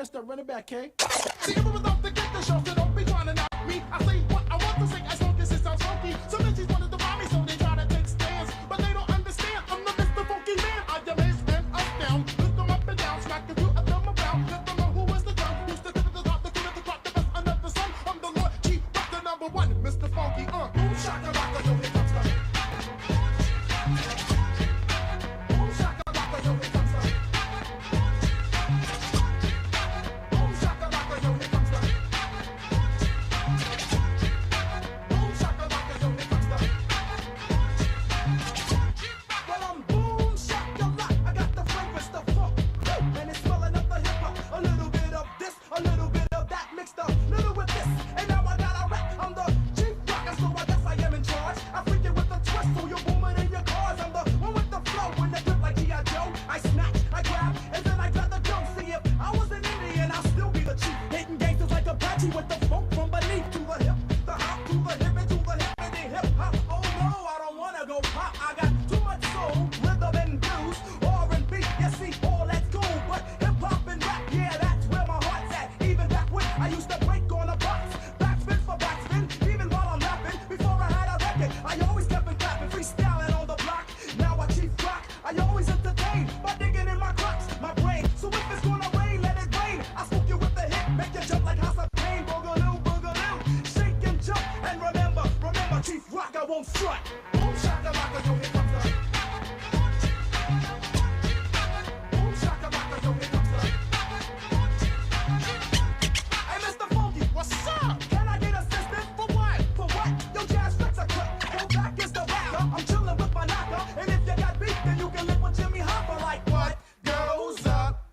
messed up. Run it back, K. See, you was off to get the show, so don't be trying to knock me. I say what I want to say, as long as it sounds funky. Some bitches wanted to buy me, so they try to take stands. But they don't understand, I'm the Mr. Funky Man. I demand stand up down, lift them up and down, smack a few of them around. Let them know who is the drum. Used to sit at the top, the queen of the crop, the best under the sun. I'm the Lord Chief, but the number one, Mr. Funky. Boom, shaka, rocka, yo, here comes the. Boom, shaka, rocka, yo, here comes the. Boom, shaka, rocka, yo, here comes the. Boom, shaka, rocka, yo, here comes the. Well, I'm boom, shaka, rock. I got the fragrance, the funk, and it's smelling up the hip hop. A little bit of this, a little bit of that, mixed up, little with this, and now I got a rap. I'm the chief rocker, so I guess I am in charge. I freak it with a twist, so you're booming in your cars. I'm the one with the flow, when they grip like G.I. Joe. I snatch, I grab, and then I grab the dough. See, if I was an Indian, I'll still be the chief. Hitting gangsters like Apache with the funk from beneath. To the hip, the hop, to the hip, and to the hip, and the hip hop. Oh no, I don't wanna go pop. I got too much soul, rhythm and blues, R&B. You see, all that's cool, but hip hop and rap, yeah, that's where my heart's at. Even back when I used to break on a box, backspin for backspin, even while I'm rapping. Before I had a record, I always kept it clapping, freestyling on the block. Now I chief rock, I always entertain by digging in my crux, my brain. So if it's gonna rain, let it rain. I spook you with the hit, make you jump like House of Pain. Boogaloo, boogaloo, shake and jump. And remember, chief rock, I won't front. Boom, shaka, rocka, yo, here comes the. Boom, shaka, rocka, yo, here comes the. Hey, Mr. Funky, what's up? Can I get assistance? For what? For what? Yo, Jazz Flex, I cut. Go back is the rocker. I'm chillin' with my knocker. And if you got beef, then you can live with Jimmy Hopper. Like what goes up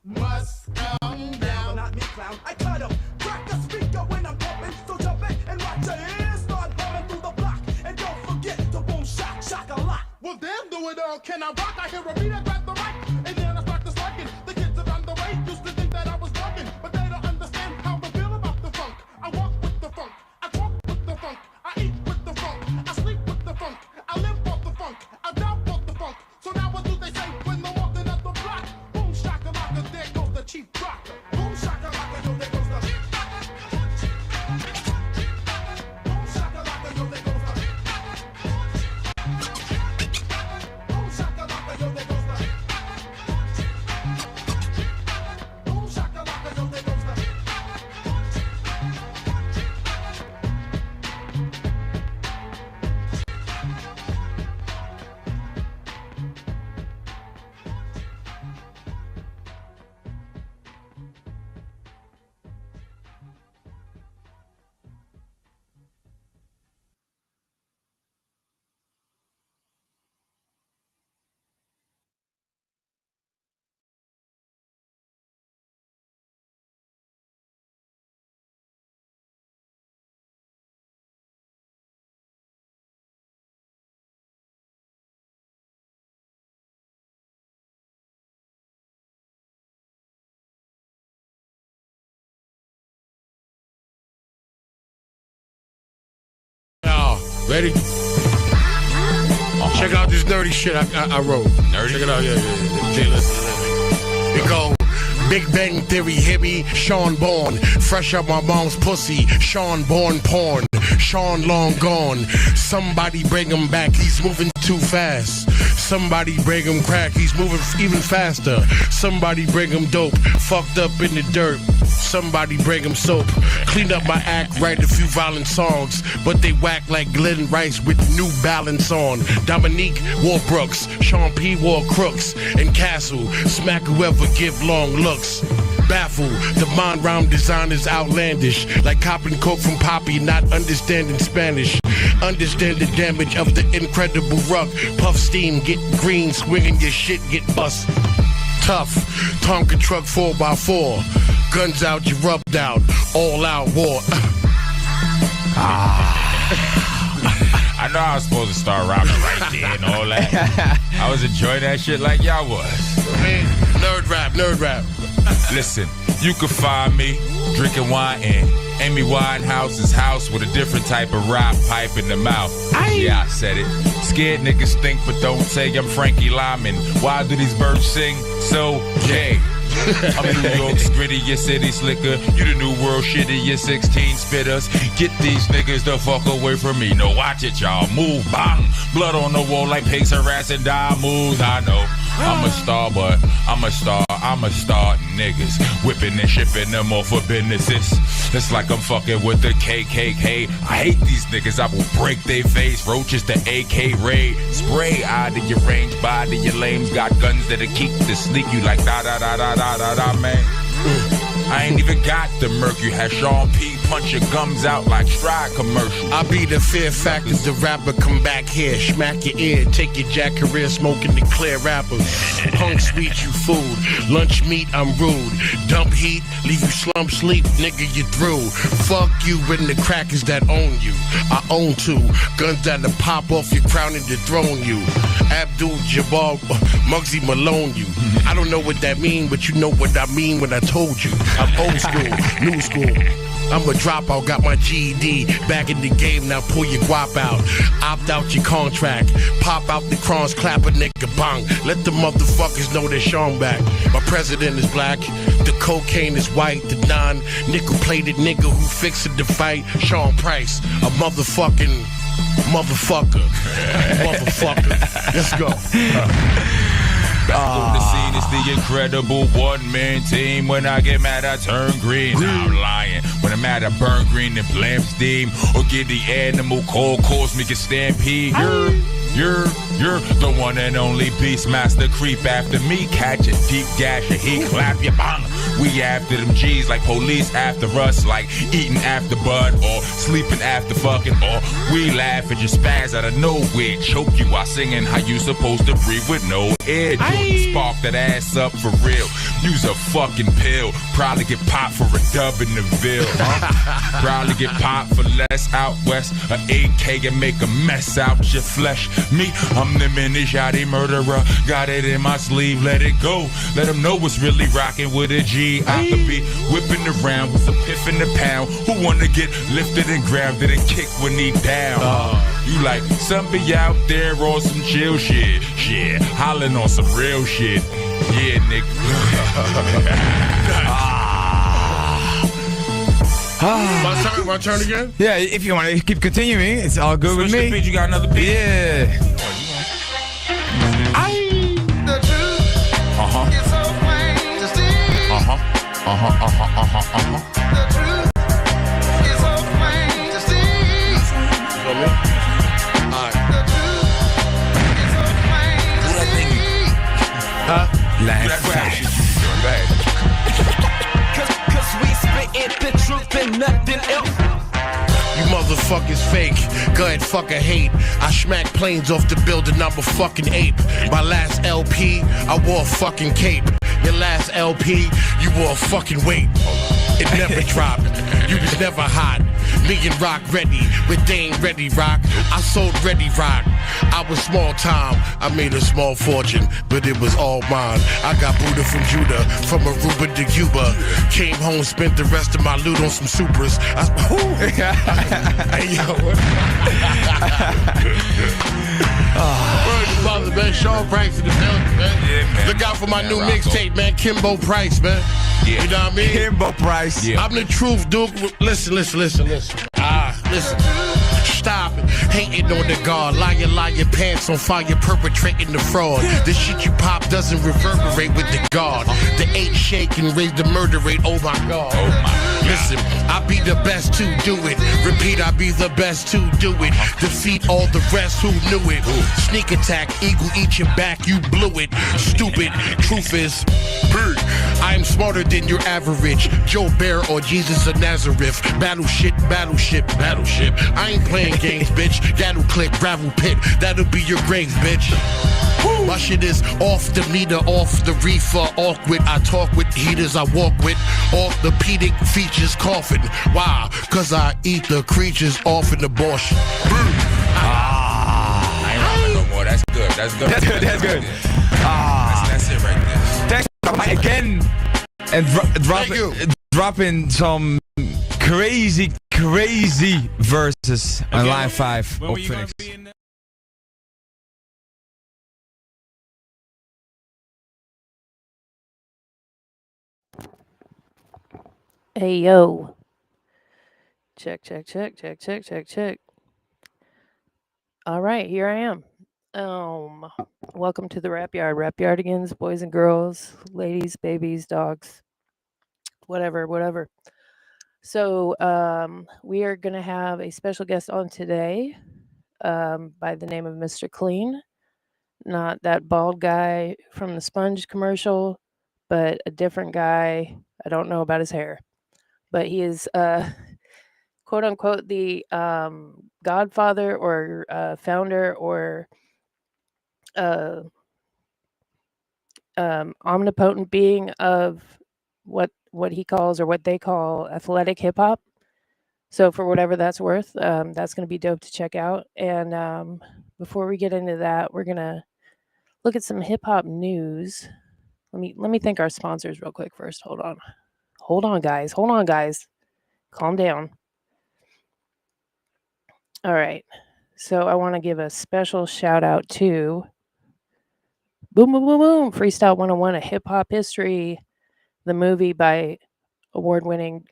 must come down. Not me, clown. I cut him. Crack the speaker when I'm pumping. So jump in and watch your ears start bumming through the block. And don't forget to boom, shock, shock a lot. Well, damn, do it all. Can I rock? I hear a beat, I grab the mic. And then I start to slacking. The kids around the way used to think that I was bugging. But they don't understand how I feel about the funk. I walk with the funk. I talk with the funk. I eat with the funk. I sleep with the funk. I live off the funk. I die off the funk. So now what do they say when they're walking up the block? Boom, shaka, rocka, there goes the chief rocker. Boom, shaka, rocka, yo, there goes the. Boom, shaka, rocka, yo, there goes the. Boom, shaka, rocka, yo, there goes the. Boom, shaka, rocka, yo, there goes the. Ready? Check out this nerdy shit I wrote. Nerdy? Check it out, yeah. Jay, listen. It go, Big Bang Theory, hippie, Sean Bourne. Fresh out my mom's pussy, Sean Bourne porn. Sean long gone. Somebody bring him back, he's moving too fast. Somebody bring him crack, he's moving even faster. Somebody bring him dope, fucked up in the dirt. Somebody bring him soap. Clean up my act, write a few violent songs. But they whack like Glenn Rice with New Balance on. Dominique wore Brooks, Sean P wore Crooks. And Castle, smack whoever give long looks. Baffled, the mind rhyme design is outlandish. Like copping coke from Poppy, not understanding Spanish. Understand the damage of the incredible ruck. Puff steam, get green, swinging your shit, get bust. Tough, Tonka truck 4x4. Guns out, you rubbed out, all out war. I know I was supposed to start rapping right there and all that. I was enjoying that shit like y'all was. Man, nerd rap. Listen, you can find me drinking wine in Amy Winehouse's house with a different type of rap pipe in the mouth. Yeah, I said it. Scared niggas think but don't say I'm Frankie Lyman. Why do these birds sing so gay? I'm New York's grittiest city slicker. You the new world shittiest 16 spitters. Get these niggas the fuck away from me. No, watch it, y'all. Move, bang. Blood on the wall like pigs harassing die moves. I know. I'm a star, but I'm a star niggas. Whipping and shipping them off for businesses. It's like I'm fucking with the KKK. I hate these niggas, I will break their face. Roaches the AK raid. Spray out of your range, body your lames. Got guns that'll keep to sneak you like da-da-da-da-da-da-da, man. I ain't even got the merc. You had Sean P. punch your gums out like Stride commercial. I be the fear factor, the rapper come back here, smack your ear, take your jack career smoking the clear rapper. Punk sweet, you food. Lunch meat, I'm rude. Dump heat, leave you slump sleep, nigga, you through. Fuck you and the crackers that own you. I own two guns that'll pop off your crown and dethrone you. Abdul Jabbar, Muggsy Malone you. I don't know what that mean, but you know what I mean when I told you. I'm old school, new school. I'm a dropout, got my GED, back in the game, now pull your guap out. Opt out your contract, pop out the crons, clap a nigga, bang. Let the motherfuckers know that Sean back. My president is black, the cocaine is white, the non-nickel-plated nigga who fixed the fight, Sean Price, a motherfucker. Motherfucker. Let's go. The scene is the incredible one-man team. When I get mad, I turn green. I'm lying. When I'm mad, I burn green and blam steam. Or get the animal cold, cause me get stampede. You're the one and only Beastmaster. Creep after me, catch a deep gash, and he clap you, bang. We after them G's like police after us, like eating after bud or sleeping after fucking, or we laugh at your spaz out of nowhere, choke you while singing how you supposed to breathe with no air. Spark that ass up for real. Use a fucking pill. Probably get popped for a dub in the Ville. Probably get popped for less out west. An AK and make a mess out your flesh. Me, I'm the mini shotty murderer. Got it in my sleeve, let it go. Let them know what's really rocking with a G. I could be whipping around with some piff in the pound. Who wanna get lifted and grounded and kick when he down? You like, some be out there on some chill shit. Shit, hollering on some real shit. Yeah, nigga. My turn again? Yeah, if you want to keep continuing, it's all good with me. Beat, you got another beat? Yeah. The truth is so plain to see. The truth is so plain to see. The truth is so plain to see. Cause we spittin' the truth and nothing else. You motherfuckers fake, go ahead fucking hate. I smack planes off the building, I'm a fucking ape. My last LP, I wore a fucking cape. Your last LP, you wore a fucking weight. It never dropped, you was never hot. Me and Rock ready, but they ain't ready rock. I sold ready rock, I was small time. I made a small fortune, but it was all mine. I got Buddha from Judah, from Aruba to Cuba. Came home, spent the rest of my loot on some Supras. Hey, yo. Brother, man, Sean Price in the building, man. Yeah, man. Look out for my new Rocco. mixtape, man. Kimbo Price, man. Yeah. You know what I mean? Kimbo Price. Yeah. I'm the truth, dude. Listen. Listen. Stop hating on the guard. Liar, pants on fire, perpetrating the fraud. The shit you pop doesn't reverberate with the guard. The 8 shake and raise the murder rate. Oh my God. Oh my God. Listen, I be the best to do it. Repeat, I be the best to do it. Defeat all the rest who knew it. Sneak attack, eagle eat your back, you blew it. Stupid, truth is, I am smarter than your average. Joe Bear or Jesus of Nazareth. Battleship. I ain't playing games, bitch. That'll click, gravel pit. That'll be your grave, bitch. My shit is off the meter, off the reefer, awkward. I talk with heaters, I walk with orthopedic features, coughing. Why? Cause I eat the creatures off in abortion. I ain't rapping no more. That's good. That's good. That's good. That's it right there. Thanks again. And dropping some crazy verses on Line 5 op Phoenix. Hey yo. Check, check, check, check, check, check, check. All right, here I am. Um, Welcome to the Rap Yard. Rap Yardigans, boys and girls, ladies, babies, dogs, whatever, whatever. So, we are going to have a special guest on today by the name of Mr. Kleen. Not that bald guy from the Sponge commercial, but a different guy. I don't know about his hair, but he is quote unquote the godfather or founder or uh, omnipotent being of what he calls or what they call athletic hip hop. So for whatever that's worth, that's going to be dope to check out. And before we get into that, we're gonna look at some hip hop news. Let me thank our sponsors real quick first. Hold on, guys. Hold on, guys. Calm down. All right. So I want to give a special shout out to Boom Boom Boom Boom Freestyle 101, a hip hop history, the movie by award winning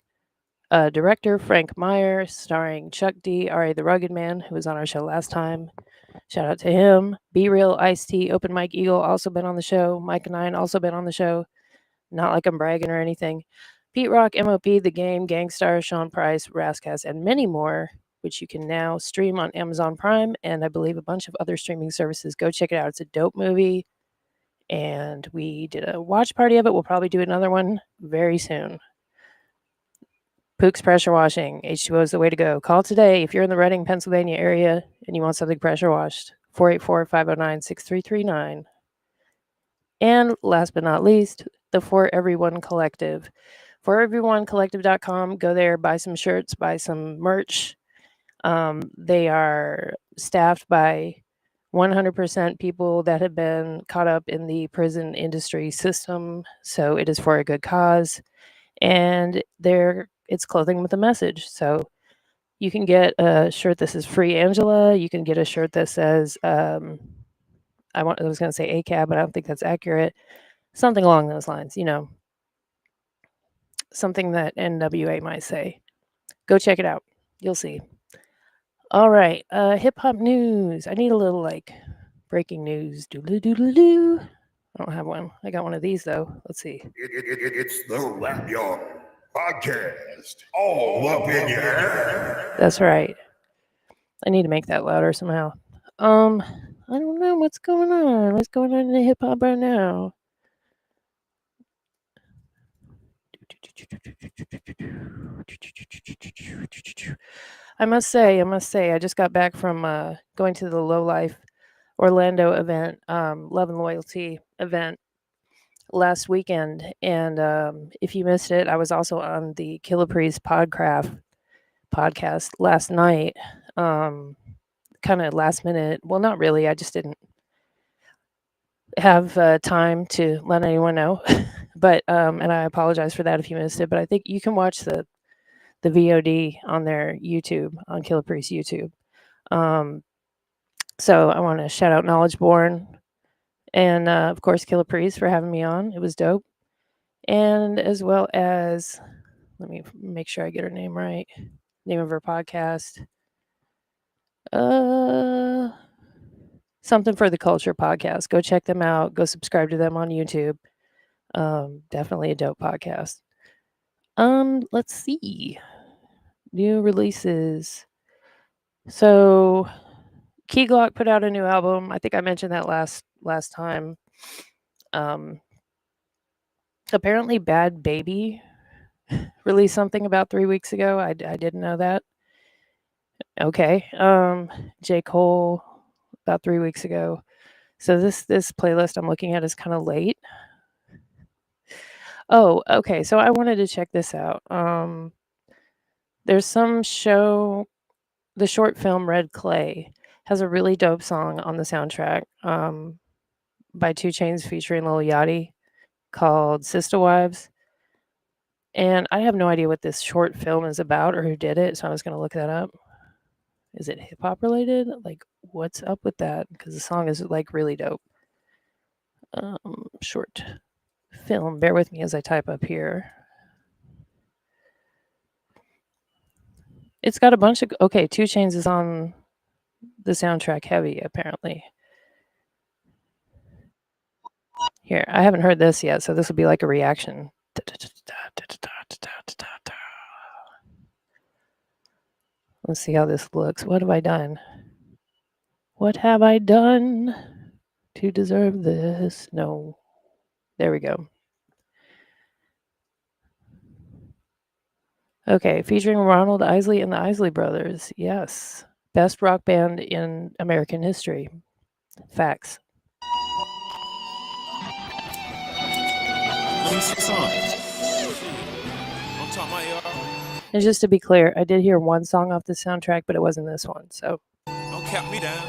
director Frank Meyer, starring Chuck D, R.A. the Rugged Man, who was on our show last time. Shout out to him. Be Real, Ice T, Open Mike Eagle, also been on the show. Mike and I also been on the show. Not like I'm bragging or anything. Pete Rock, MOP, The Game, Gangstar, Sean Price, Rascas, and many more, which you can now stream on Amazon Prime and I believe a bunch of other streaming services. Go check it out. It's a dope movie. And we did a watch party of it. We'll probably do another one very soon. Pook's Pressure Washing. H2O is the way to go. Call today if you're in the Reading, Pennsylvania area and you want something pressure washed. 484-509-6339. And last but not least, the For Everyone Collective. ForEveryOneCollective.com. Go there, buy some shirts, buy some merch. They are staffed by 100% people that have been caught up in the prison industry system. So it is for a good cause. And it's clothing with a message. So you can get a shirt that says Free Angela. You can get a shirt that says, I was going to say ACAB, but I don't think that's accurate. Something along those lines, something that NWA might say. Go check it out. You'll see. All right. Hip hop news. I need a little breaking news. Doodle doodle doo. I don't have one. I got one of these though. Let's see. It's the Rap Yard Podcast. All up in your ass. That's right. I need to make that louder somehow. I don't know what's going on. What's going on in the hip hop right now? I must say, I just got back from going to the Low Life Orlando event, Love and Loyalty event last weekend. And if you missed it, I was also on the Killer Priest podcast last night. Kind of last minute. Well, not really. I just didn't have time to let anyone know. But and I apologize for that if you missed it. But I think you can watch the VOD on their YouTube, on Killer Priest YouTube. So I want to shout out Knowledge Born and of course Killer Priest for having me on. It was dope. And as well as, let me make sure I get her name right. Name of her podcast. Something for the Culture podcast. Go check them out. Go subscribe to them on YouTube. Definitely a dope podcast. Let's see. New releases. So Key Glock put out a new album. I think I mentioned that last time. Apparently Bad Baby released something about 3 weeks ago. I didn't know that. Okay. J. Cole about 3 weeks ago. So this playlist I'm looking at is kind of late. Oh, okay. So I wanted to check this out. There's some show, the short film Red Clay has a really dope song on the soundtrack by 2 Chainz featuring Lil Yachty called Sister Wives. And I have no idea what this short film is about or who did it, so I was going to look that up. Is it hip hop related? Like, what's up with that? Because the song is really dope. Short film. Bear with me as I type up here. It's got a bunch of... Okay, 2 Chainz is on the soundtrack heavy, apparently. Here, I haven't heard this yet, so this will be like a reaction. Let's see how this looks. What have I done? What have I done to deserve this? No. There we go. Okay, featuring Ronald Isley and the Isley Brothers. Yes. Best rock band in American history. Facts. Let me see something. I'm talking about y'all. And just to be clear, I did hear one song off the soundtrack, but it wasn't this one. So Don't cap me down.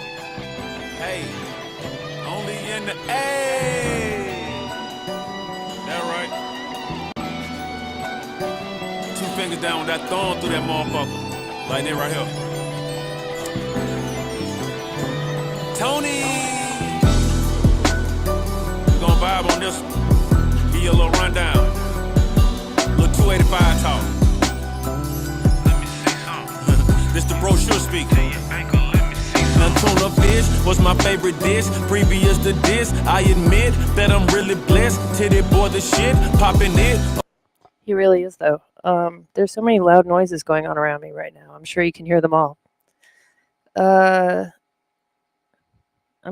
Hey, only in the A. That right? 2 fingers down with that thumb through that motherfucker. Like that right here. Tony! We gonna vibe on this one. Give you a little rundown. Little 285 talk. Let me see something. This the brochure speaking. Now tuna fish was my favorite dish. Previous to this, I admit that I'm really blessed. Titty boy the shit, popping it. he really is, though. There's so many loud noises going on around me right now. I'm sure you can hear them all. I'm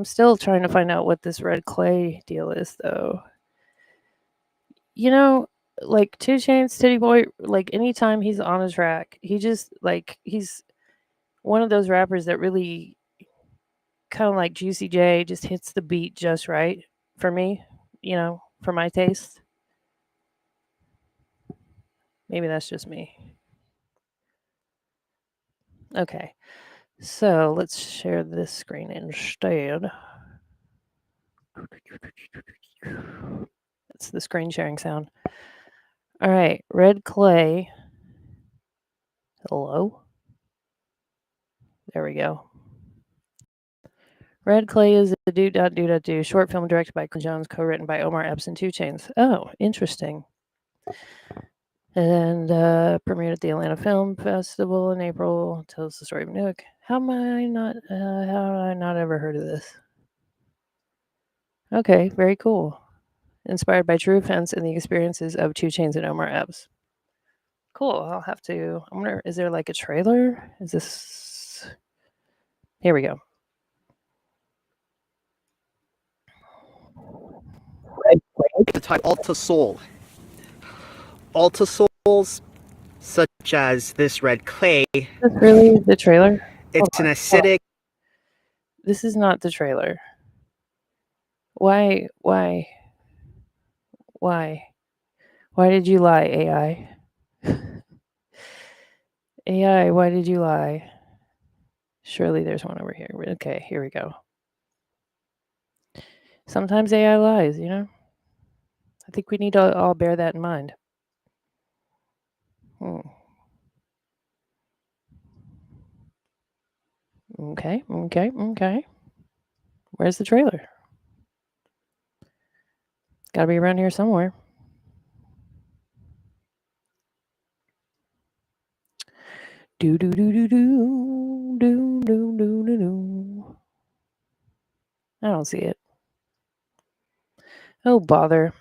still trying to find out what this Red Clay deal is, though. You know, like 2 Chainz, Titty Boy, like anytime he's on a track, he just like he's one of those rappers that really kind of like Juicy J just hits the beat just right for me, you know, for my taste. Maybe that's just me. Okay. So let's share this screen instead. That's the screen sharing sound. All right, Red Clay. Hello. There we go. Red Clay is a do short film directed by Clint Jones, co-written by Omar Epps and 2 Chainz. Oh, interesting. And premiered at the Atlanta Film Festival in April. Tells the story of Nook. How have I not ever heard of this? Okay, very cool. Inspired by true events and the experiences of 2 Chainz and Omar Epps. Cool. I'll have to. I wonder, is there like a trailer? Is this? Here we go. The type Alta Soul. Alta Souls, such as this Red Clay, Is this really the trailer? it's an acidic. This is not the trailer. Why did you lie, AI? AI, why did you lie? Surely there's one over here. Okay, here we go. Sometimes AI lies, you know? I think we need to all bear that in mind. Okay. Where's the trailer? Gotta be around here somewhere. Do. I don't see it. Oh, bother.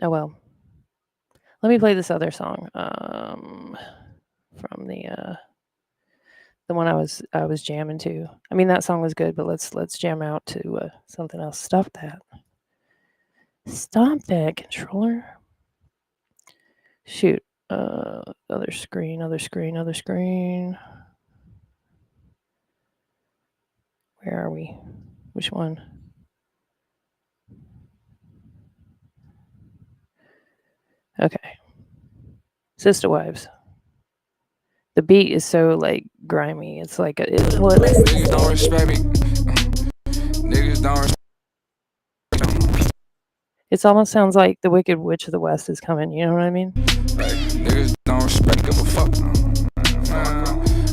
Oh, well. Let me play this other song from the one I was jamming to. I mean, that song was good, but let's jam out to something else. Stop that. Stop that, controller. Shoot. Other screen. Where are we? Which one? Okay. Sister Wives. The beat is so like grimy. It's like Niggas don't respect me. Niggas don't respect me. it almost sounds like the Wicked Witch of the West is coming. You know what I mean? Like, niggas don't respect, give a fuck. Man,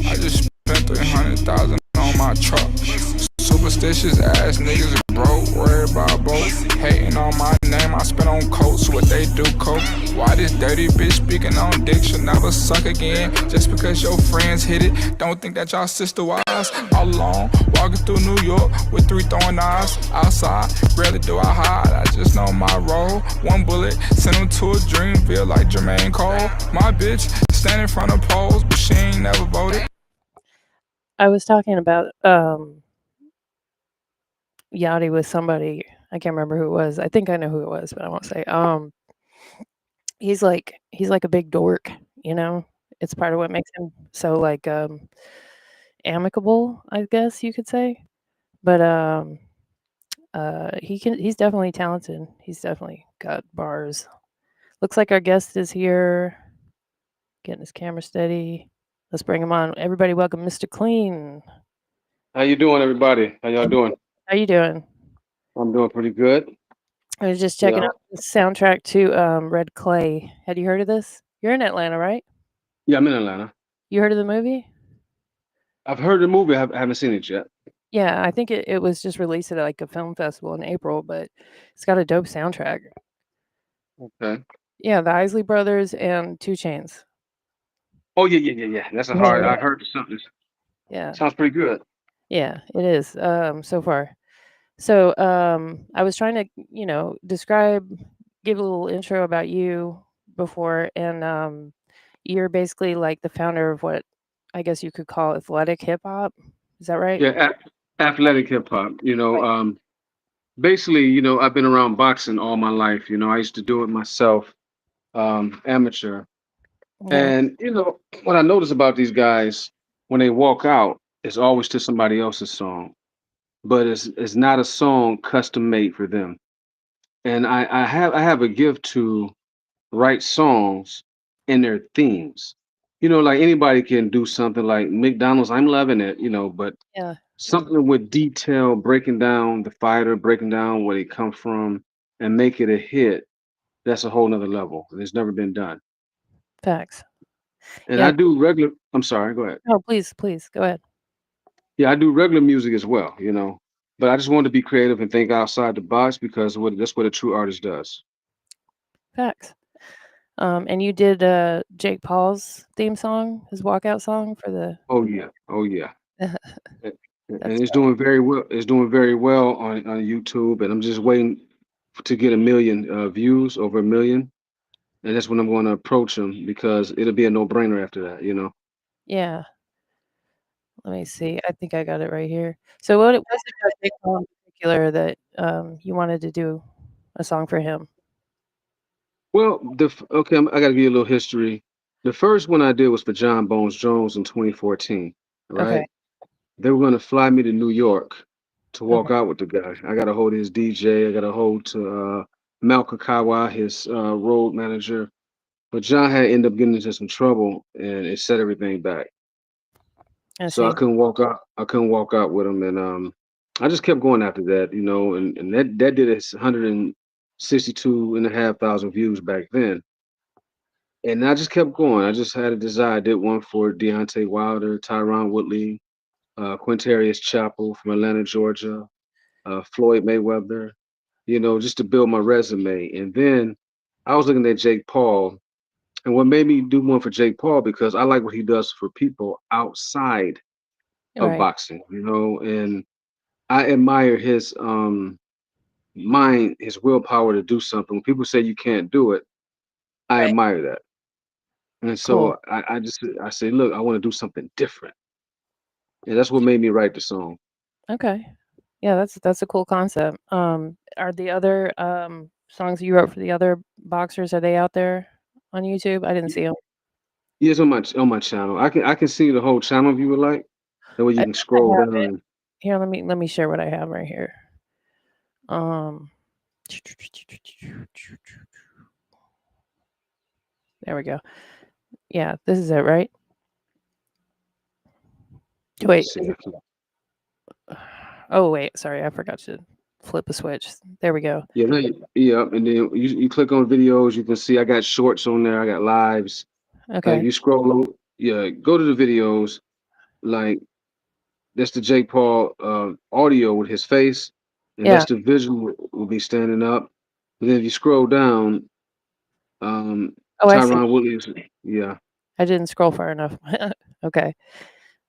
I just spent 300,000 on my truck. Super superstitious ass niggas is broke, worried about both. Hating on my name, I spit on coats, what they do coke. Why this dirty bitch speaking on dick should never suck again? Just because your friends hit it, don't think that y'all sister wise. All alone, walking through New York with 3 throwing knives. Outside, rarely do I hide, I just know my role. One bullet, send him to a Dreamville like Jermaine Cole. My bitch, stand in front of polls, but she ain't never voted. I was talking about Yachty with somebody. I can't remember who it was. I think I know who it was, but I won't say. He's like a big dork, you know. It's part of what makes him so like amicable, I guess you could say. But he's definitely talented. He's definitely got bars. Looks like our guest is here. Getting his camera steady. Let's bring him on. Everybody welcome Mr. Kleen. How you doing, everybody? How y'all doing? How you doing? I'm doing pretty good. I was just checking Yeah. out the soundtrack to Red Clay. Had you heard of this? You're in Atlanta, right? Yeah, I'm in Atlanta. You heard of the movie? I've heard the movie. I haven't seen it yet. Yeah, I think it was just released at like a film festival in April, but it's got a dope soundtrack. Okay. Yeah, the Isley Brothers and 2 Chainz. Oh yeah. That's a Yeah, hard. yeah. I've heard something. Yeah. Sounds pretty good. Yeah, it is, so far. So, I was trying to, give a little intro about you before, and you're basically like the founder of what I guess you could call athletic hip hop. Is that right? Yeah, athletic hip hop. Right. Basically, I've been around boxing all my life. I used to do it myself, amateur. Yeah. And what I notice about these guys when they walk out, it's always to somebody else's song, but it's not a song custom made for them. And I have a gift to write songs in their themes. Like anybody can do something like McDonald's, I'm loving it, but Yeah. something with detail, breaking down the fighter, breaking down where they come from, and make it a hit. That's a whole nother level. And it's never been done. Facts. And Yeah. I do regular. I'm sorry. Go ahead. No, please, go ahead. Yeah, I do regular music as well. But I just wanted to be creative and think outside the box because that's what a true artist does. Facts. And you did Jake Paul's theme song, his walkout song for the. Oh yeah. Oh yeah. And That's it's doing very well. It's doing very well on YouTube, and I'm just waiting to get 1 million views, over 1 million, and that's when I'm going to approach him because it'll be a no-brainer after that. yeah. Let me see. I think I got it right here. So what it was it about Jake Paul in particular that you wanted to do a song for him? Well, okay, I got to give you a little history. The first one I did was for John Bones Jones in 2014. Okay. Right? They were going to fly me to New York to walk Okay. out with the guy. I got a hold of his DJ. I got a hold to Malcolm Kawa, his road manager. But John had ended up getting into some trouble, and it set everything back. I So I see. couldn't walk out. I couldn't walk out with him, and I just kept going after that, and that did 162,500 views back then, and I just kept going. I just had a desire. I did one for Deontay Wilder, Tyron Woodley, Quintarius Chapel from Atlanta, Georgia, Floyd Mayweather, just to build my resume. And then I was looking at Jake Paul, and what made me do one for Jake Paul because I like what he does for people outside of Right. boxing, and I admire his mind, his willpower to do something. When people say you can't do it, I Right. admire that. And Cool. so I say, look, I want to do something different. And that's what made me write the song. Okay. Yeah, that's a cool concept. Are the other songs you wrote for the other boxers, are they out there on YouTube? I didn't see them. Yes, on my channel. I can see the whole channel if you would like. That way I you think can I scroll have down it. and Here, let me share what I have right here. Um There we go. Yeah, this is it, right? Wait. see. Oh, wait, sorry, I forgot to flip a switch. There we go. Yeah, no, yeah, and then you click on videos, you can see I got shorts on there, I got lives. Like Okay. you scroll, yeah, go to the videos, like that's the Jake Paul audio with his face, and Yeah. that's the visual will be standing up. But then if you scroll down, Oh, I see. Tyron Woodley is yeah, I didn't scroll far enough. Okay.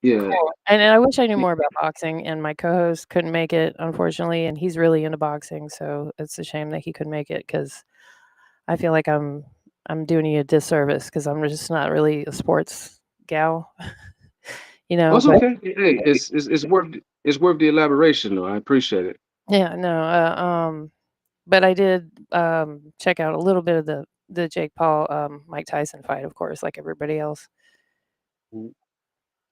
yeah. Cool. And I wish I knew more about boxing, and my co-host couldn't make it, unfortunately, and he's really into boxing, so it's a shame that he couldn't make it because I feel like I'm doing you a disservice because I'm just not really a sports gal, Oh, it's but okay. Hey, it's worth the elaboration though. I appreciate it. yeah, no, but I did check out a little bit of the Jake Paul Mike Tyson fight, of course, like everybody else.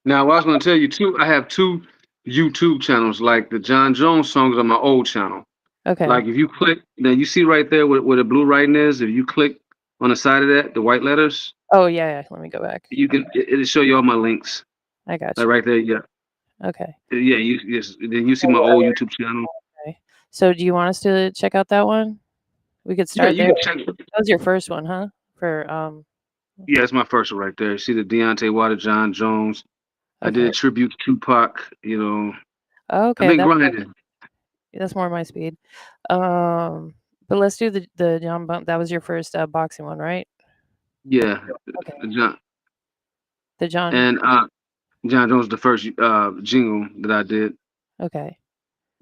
Now, what I was going to tell you too, I have two YouTube channels. Like the John Jones songs on my old channel. Okay. Like if you click, now you see right there where the blue writing is. If you click on the side of that, the white letters, Oh yeah, let me go back. you can it'll show you all my links. I got Like you. right there, yeah, Okay. yeah. Then you see my old YouTube channel. Okay. So do you want us to check out that one? We could Yeah, start you there. can check. That was your first one, huh? For Yeah, it's my first one right there. See the Deontay Wilder, John Jones. I did okay. a tribute to Tupac. I've Okay, been grinding. that's more my speed. But let's do the John Bump. That was your first boxing one, right? Yeah, Okay. John The John. and John Jones, the first jingle that I did. Okay.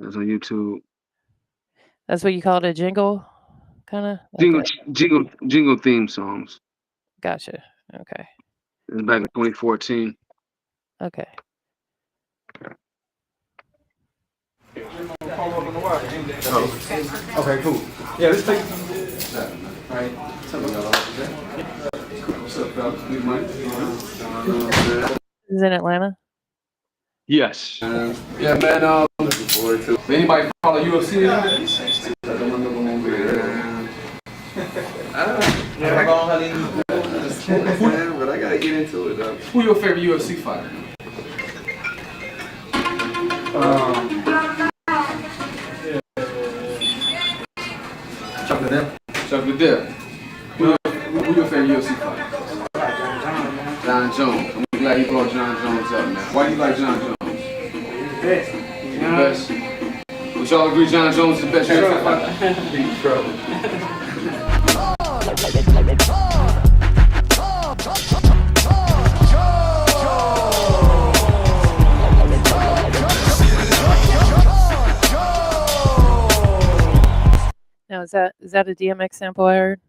It was on YouTube. That's what you call it, a jingle, kind of like Jingle, a. jingle theme songs. Gotcha. Okay. It was back in 2014. Okay. Okay, cool. Yeah, let's take. Right. What's up, fellas? Good Mike. Is it in Atlanta? Yes. Yeah, man. Looking forward to. Anybody follow UFC? But I gotta get into it though. Who your favorite UFC fighter? Chuck Liddell. Who your favorite UFC fighter? John Jones. I'm glad you brought John Jones up, man. Why do you like John Jones? The best. Would y'all agree John Jones is the best UFC fighter? He's trouble. Now is that a DMX sample I heard?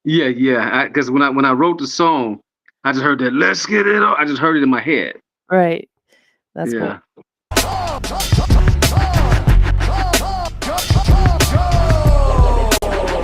Yeah. Because when I wrote the song, I just heard that "Let's Get It On." I just heard it in my head. Right. That's Yeah. cool.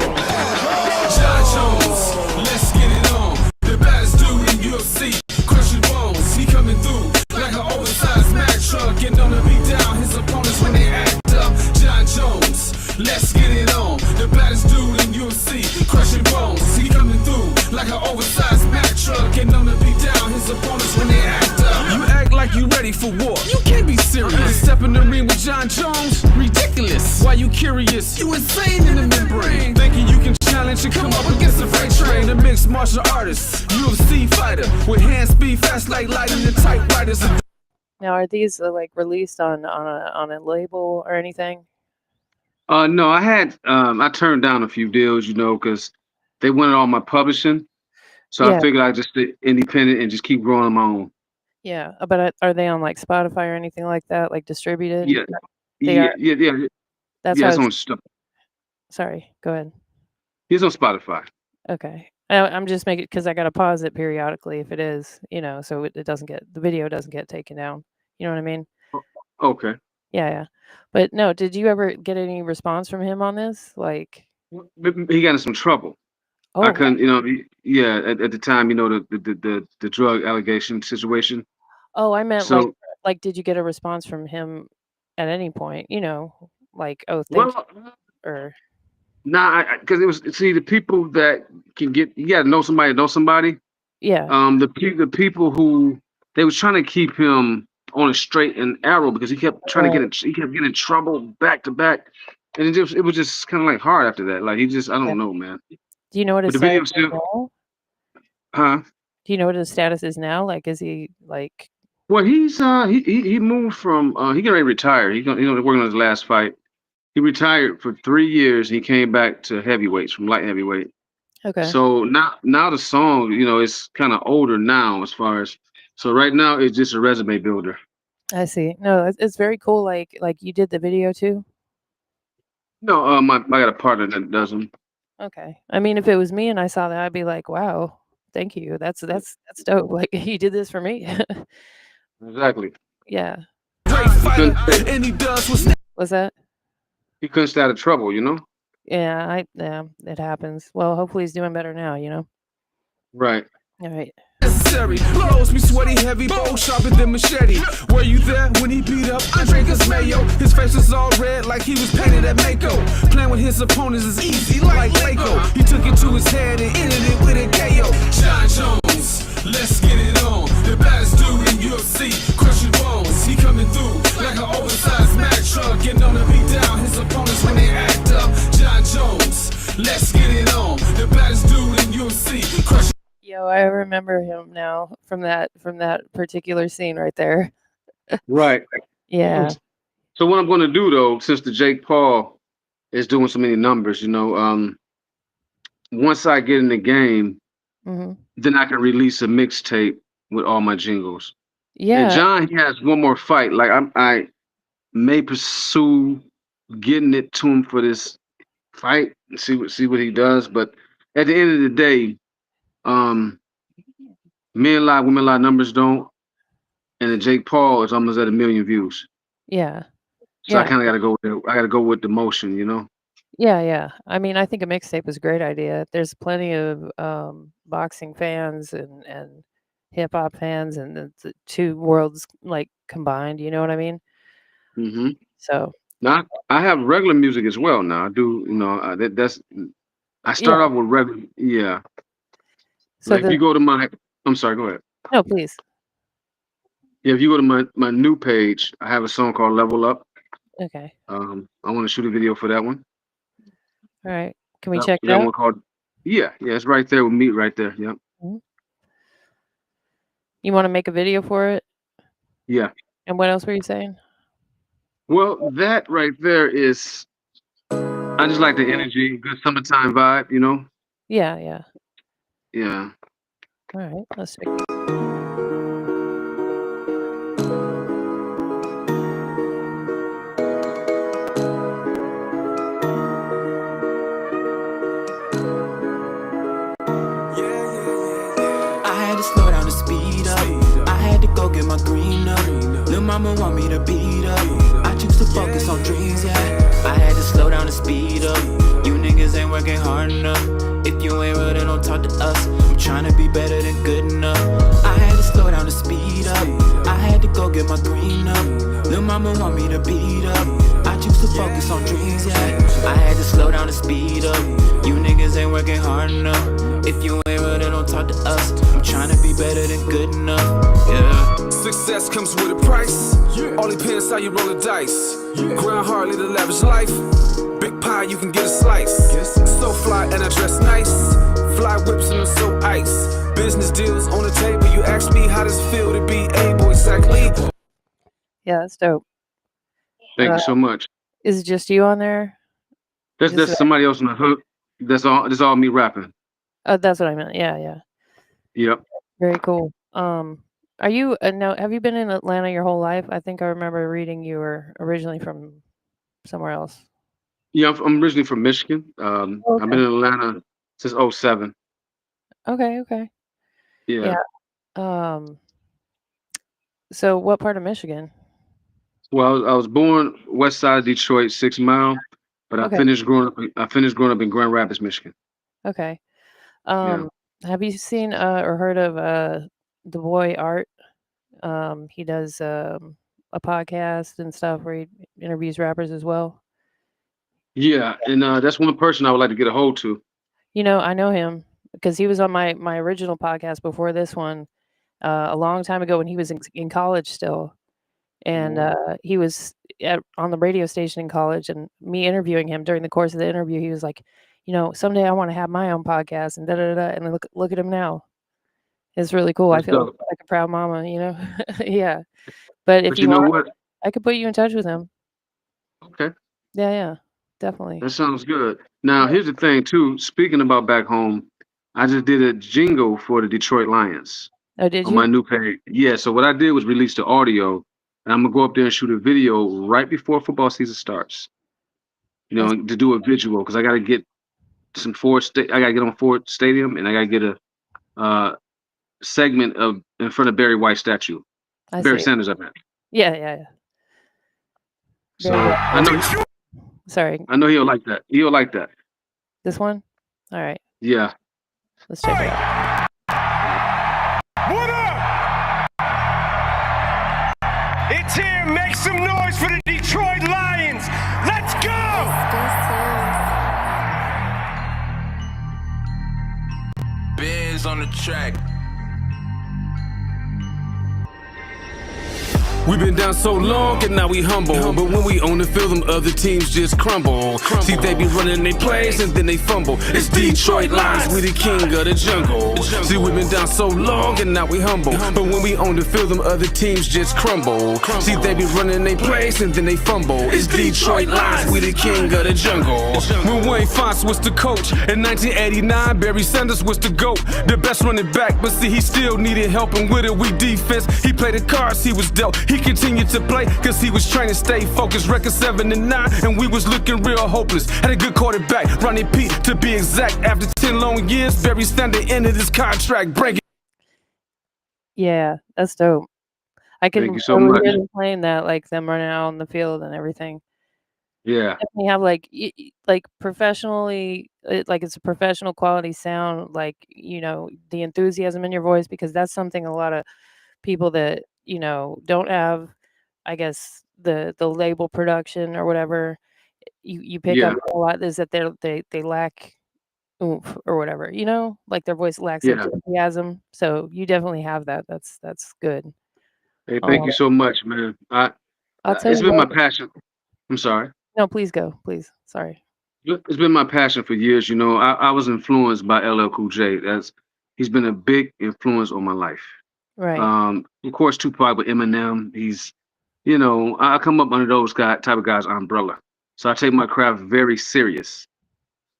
John Jones, let's get it on. The baddest dude in UFC, crushing bones. He coming through like an oversized Mack truck, getting on the beat down his opponents when they act up. John Jones, let's get it on. The baddest dude in UFC, crushing bones. He coming through like an oversized Mack truck, getting on the beat down his opponents when they act up. You act like you ready for war. You can't be serious. Step in the ring with John Jones, ridiculous. Why you curious? You insane in the membrane. Thinking you can challenge and come up against the freight train. A mixed martial artist, UFC fighter with hand speed fast like lightning and typewriters. Now are these like released on a label or anything? No, I turned down a few deals, because they wanted all my publishing. So Yeah. I figured I'd just stay independent and just keep growing on my own. Yeah. But are they on like Spotify or anything like that, like distributed? Yeah. They Yeah, are. yeah. That's Yeah, why it's I on was, sorry. Go ahead. it's on Spotify. Okay. I'm just making because I got to pause it periodically if it is, so it doesn't get the video doesn't get taken down. You know what I mean? Okay. Yeah. But no, did you ever get any response from him on this? Like, He got in some trouble. I oh, couldn't, at the time, the drug allegation situation. oh, I meant So, like, did you get a response from him at any point? Like, oh, thank you, well, or nah, because it was, see, the people that can you got to know somebody, yeah, the people who they was trying to keep him on a straight and narrow because he kept trying to he kept getting in trouble back to back, and it was just kind of like hard after that. Like I yeah. don't know, man. Do you know what But his the video status is still, now? huh? Do you know what his status is now? Like, is he like Well, he moved from he getting ready to retire. He's gonna work on his last fight. He retired for 3 years. He came back to heavyweights from light heavyweight. Okay, So now the song, it's kind of older now as far as. So right now it's just a resume builder. I see. No, it's very cool. Like you did the video too. No, I got a partner that does them. Okay. I mean, if it was me and I saw that, I'd be like, wow, thank you. That's dope. Like you did this for me. Exactly. Yeah. Great He fighter, couldn't stay, and he does what's Was that? he couldn't stay out of trouble. Yeah, it happens. Well, hopefully he's doing better now, Right. All right. necessary. Clothes be sweaty, heavy, bow sharper than machete. Were you there when he beat up Andreas Mayo? His face was all red like he was painted at Mako. Playing with his opponents is easy like Lego. He took it to his head and ended it with a KO. John Jones, let's get it on. The baddest dude in UFC, crushing bones. He coming through like an oversized Mack truck, getting on the beat down his opponents when they act up. John Jones, let's get it on. The baddest dude in UFC, crushing. Yo, I remember him now from that particular scene right there. Right. Yeah. So what I'm going to do though, since the Jake Paul is doing so many numbers, once I get in the game, hmm then I can release a mixtape with all my jingles. And Yeah. John, he has one more fight. Like I may pursue getting it to him for this fight and see what he does. But at the end of the day, men lie, women lie, numbers don't. And the Jake Paul is almost at 1 million views. Yeah. So I Yeah. kind of got to go with I got to go with the motion, Yeah. I mean, I think a mixtape is a great idea. There's plenty of boxing fans and hip hop fans, and the two worlds like combined. You know what I mean? Mm-hmm. So Now I have regular music as well. Now I do, that's I start yeah. off with regular, yeah. So Like if you go to I'm sorry, go ahead. no, please. Yeah, if you go to my new page, I have a song called Level Up. Okay. I want to shoot a video for that one. All right. Can we That, check it that out? one called yeah, it's right there with me right there. Yep. Mhm. You want to make a video for it? Yeah. And what else were you saying? Well, that right there is I just like the energy, good summertime vibe. Yeah. Yeah. All right. Let's check it. I had to slow down the speed up. I had to go get my green up. Lil' mama want me to beat up. I choose to focus on dreams, yeah. I had to slow down the speed up. You niggas ain't working hard enough. If you ain't real, then don't talk to us. I'm trying to be better than good enough. I had to slow down the speed up. I had to go get my green up. Lil' mama want me to beat up. I choose to focus on dreams, yeah. I had to slow down the speed up. You niggas ain't working hard enough. If you ain't real, then don't talk to us. I'm trying to be better than good enough, yeah. Success comes with a price. All depends how you roll the dice. Grind hard, live a lavish life. Big pie, you can get a slice. So fly and I dress nice. Fly whips and I'm so ice. Business deals on the table. You ask me how does it feel to be able exactly. Yeah, that's dope. Thank you so much. Is it just you on there? There's somebody else on the hook. That's all me rapping. Oh, that's what I meant. Yeah. Yep. Very cool. Are you now? Have you been in Atlanta your whole life? I think I remember reading you were originally from somewhere else. Yeah, I'm originally from Michigan. I've been in Atlanta since '07. Okay. Yeah. So what part of Michigan? Well, I was born west side of Detroit, 6 Mile, but Okay. I finished growing up in Grand Rapids, Michigan. Okay. Yeah. Have you seen or heard of the boy Art? He does a podcast and stuff where he interviews rappers as well. Yeah, and that's one person I would like to get a hold to. I know him because he was on my original podcast before this one a long time ago when he was in college still. And he was on the radio station in college, and me interviewing him during the course of the interview, he was like, someday I want to have my own podcast and da da da. And look at him now. It's really cool. I That's feel dope. like a proud mama, you know? Yeah. But if But you you know want, what? I could put you in touch with him. Okay, Yeah, yeah. Definitely. that sounds good. Now, here's the thing, too. Speaking about back home, I just did a jingle for the Detroit Lions Oh, did on my you? new page. Yeah, so what I did was release the audio, and I'm gonna go up there and shoot a video right before football season starts. You That's know, to do a visual because I got to get I gotta get on Ford Stadium, and I gotta get a segment of in front of Barry White statue. I Barry see. Sanders, I meant. Yeah, yeah, yeah. So Very I know sorry. he'll like that. He'll like that. This one? All right. Yeah. Let's check it out. What up? It's here. Make some noise for the Detroit Lions. Let's go. Biz on the track. We've been down so long and now we humble. But when we on the field, them other teams just crumble. See, they be running their plays and then they fumble. It's Detroit Lions, we the king of the jungle. See, we've been down so long and now we humble. But when we on the field, them other teams just crumble. See, they be running their plays and then they fumble. It's Detroit Lions, we the king of the jungle. When Wayne Fonts was the coach in 1989, Barry Sanders was the GOAT, the best running back. But see, he still needed help, and with a weak defense, he played the cards he was dealt. He continued to play cause he was trying to stay focused. Record 7-9, and we was looking real hopeless. Had a good quarterback, Ronnie P to be exact. After 10 long years, Barry Sanders ended his contract. Breaking. Yeah, that's dope. I can Thank you so totally much. hear them playing that, like them running out on the field and everything. Yeah. Definitely have like professionally, like it's a professional quality sound, like, you know, the enthusiasm in your voice, because that's something a lot of people that, you know, don't have, I guess, the label production or whatever, you pick Yeah. up a lot is that they lack oomph or whatever, you know, like their voice lacks Yeah. enthusiasm. So you definitely have that. That's good. Hey, thank you so much, man. I'll tell It's you been my what. passion. I'm sorry. No, please go, please. Sorry. It's been my passion for years. You know, I was influenced by LL Cool J. He's been a big influence on my life. Right. Of course, Tupac with Eminem. He's, you know, I come up under those type of guys' umbrella. So I take my craft very serious.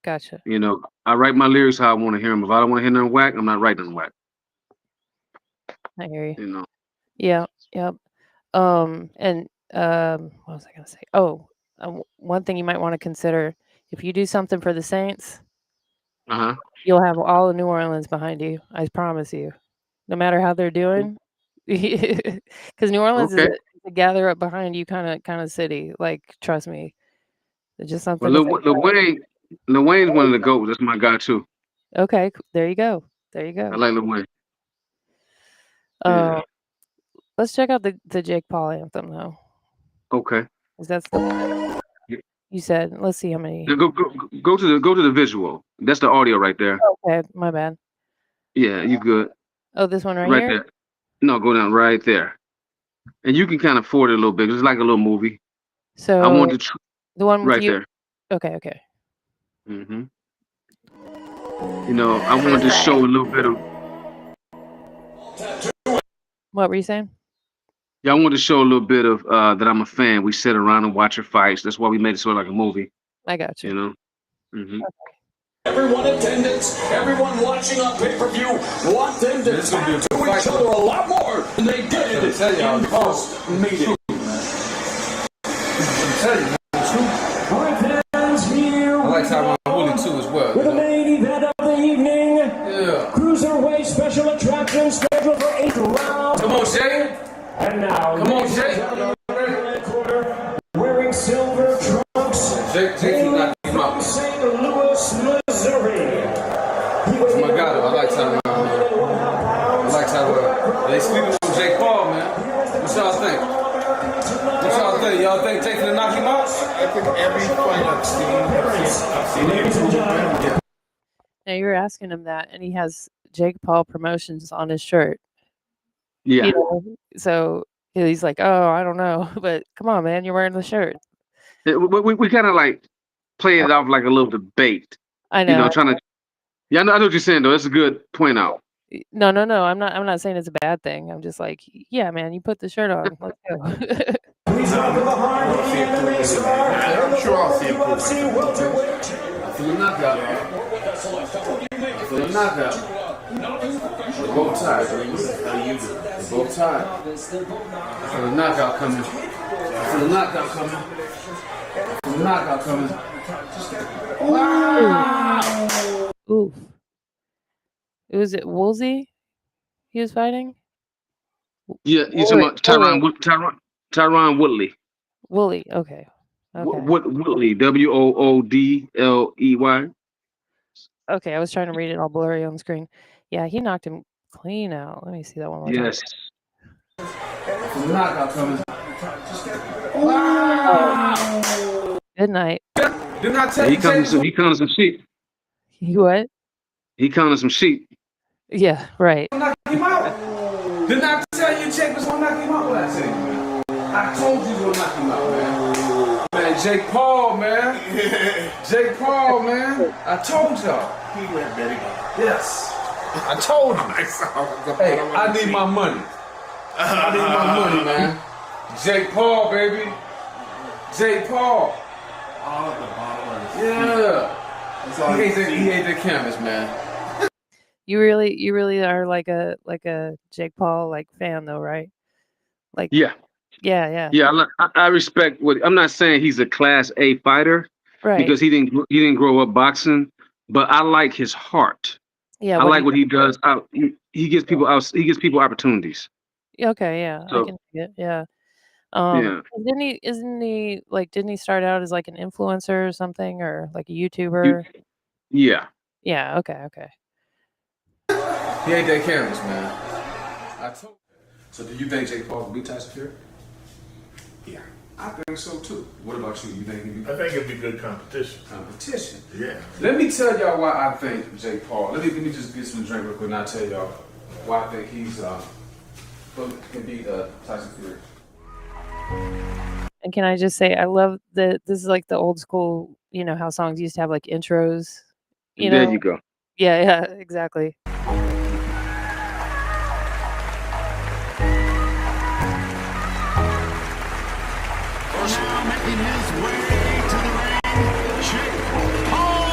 Gotcha. You know, I write my lyrics how I want to hear them. If I don't want to hear them whack, I'm not writing them whack. I hear you. You know. Yeah. Yep. And what was I gonna say? Oh, one thing you might want to consider, if you do something for the Saints, Uh huh. you'll have all of New Orleans behind you. I promise you. No matter how they're doing, because New Orleans is Okay. a gather up behind you kind of city. Like, trust me, it's just Well, something to think Lil Wayne's one of the goats. That's my guy too. about. Okay, there you go. There you I go. like Lil Wayne. Uh, Yeah. let's check out the Jake Paul anthem though, Okay. 'cause that's the Yeah. you said. Let's see how many. Now go to the visual. That's the audio right there. Okay, my bad. Yeah, you good. Oh, this one right Right here. there. No, go down right there. And you can kind of forward it a little bit. It's like a little movie. I want So to the one with right you. there. Okay, okay. Hmm. You know, I wanted to show a little bit of. What were you saying? Yeah, I wanted to show a little bit of that I'm a fan. We sit around and watch your fights. That's why we made it sort of like a movie. I got you. You know. Hmm. Everyone attendance, everyone watching on pay-per-view, want them to talk to each other a lot more than they did in post-meeting. I like Tyron Woodley too as well. With the main event of the evening, Yeah. Cruiserweight special attraction scheduled for 8 rounds. Come on, Jay. And now, Come on, ladies Jay. and gentlemen, red corner, wearing silver trunks, Jake hailing knocked him out. from St. Louis, Missouri. That's my guy though. I like Tyron. I like Tyron. They sleeping on Jake Paul, man. What y'all think? What y'all think? Y'all think Jake gonna knock him out? I think every fight I've seen Ladies and gentlemen, Now you were asking him that, and he has Jake Paul Promotions on his shirt. Yeah. You know, so he's like, "Oh, I don't know," but come on, man, you're wearing the shirt. We kind of like play it off like a little debate. I You know. know, trying to. Yeah, I know what you're saying though. That's a good point out. No, I'm not saying it's a bad thing. I'm just like, yeah, man, you put the shirt on. Let's go. He's rocking behind the enemy side. I'm sure I'll see him. UFC welterweight. For the knockout, man. For the knockout. They're both tied. They're both tied. For the knockout coming. For the knockout coming. For the knockout coming. Wow! Oof. Was it Woolsey he was fighting? Yeah, you're talking about Tyron Woodley. Woolley. Okay. Woodley. Woodley. Okay, I was trying to read it all blurry on the screen. Yeah, he knocked him clean out. Let me see that one more time. Yes. For the knockout coming. Wow! Good night. Didn't I tell He you? counted some sheep. You what? He counted some sheep. Yeah, right. Knock him out. Didn't I tell you Jake was gonna knock him out? What I tell you, man? I told you he was gonna knock him out, man. Man, Jake Paul, man. Jake Paul, man. I told y'all. He went betting on. Yes. I told you. Hey, I need my money. I need my money, man. Jake Paul, baby. Jake Paul. All at the bottom of the Yeah. That's all He ate the canvas, man. You really are like a Jake Paul like fan though, right? Like Yeah. Yeah. I respect what I'm not saying he's a class A fighter Right. because he didn't grow up boxing, but I like his heart. Yeah. I like what he does. He gives people opportunities. Okay, yeah. I So can see it. Yeah. yeah. Didn't he start out as like an influencer or something or like a YouTuber? Yeah. Yeah, okay. He ate that canvas, man. I told. So do you think Jake Paul can beat Tyson Fury? Yeah. I think so too. What about you? You think he can beat I think it'd be good competition. competition? Yeah. Let me tell y'all why I think Jake Paul. Let me just get some drink real quick and I'll tell y'all why I think he's can beat Tyson Fury. And can I just say I love this is like the old school, how songs used to have like intros, There you go. Yeah, exactly. Now making his way to the ring, Jake Paul.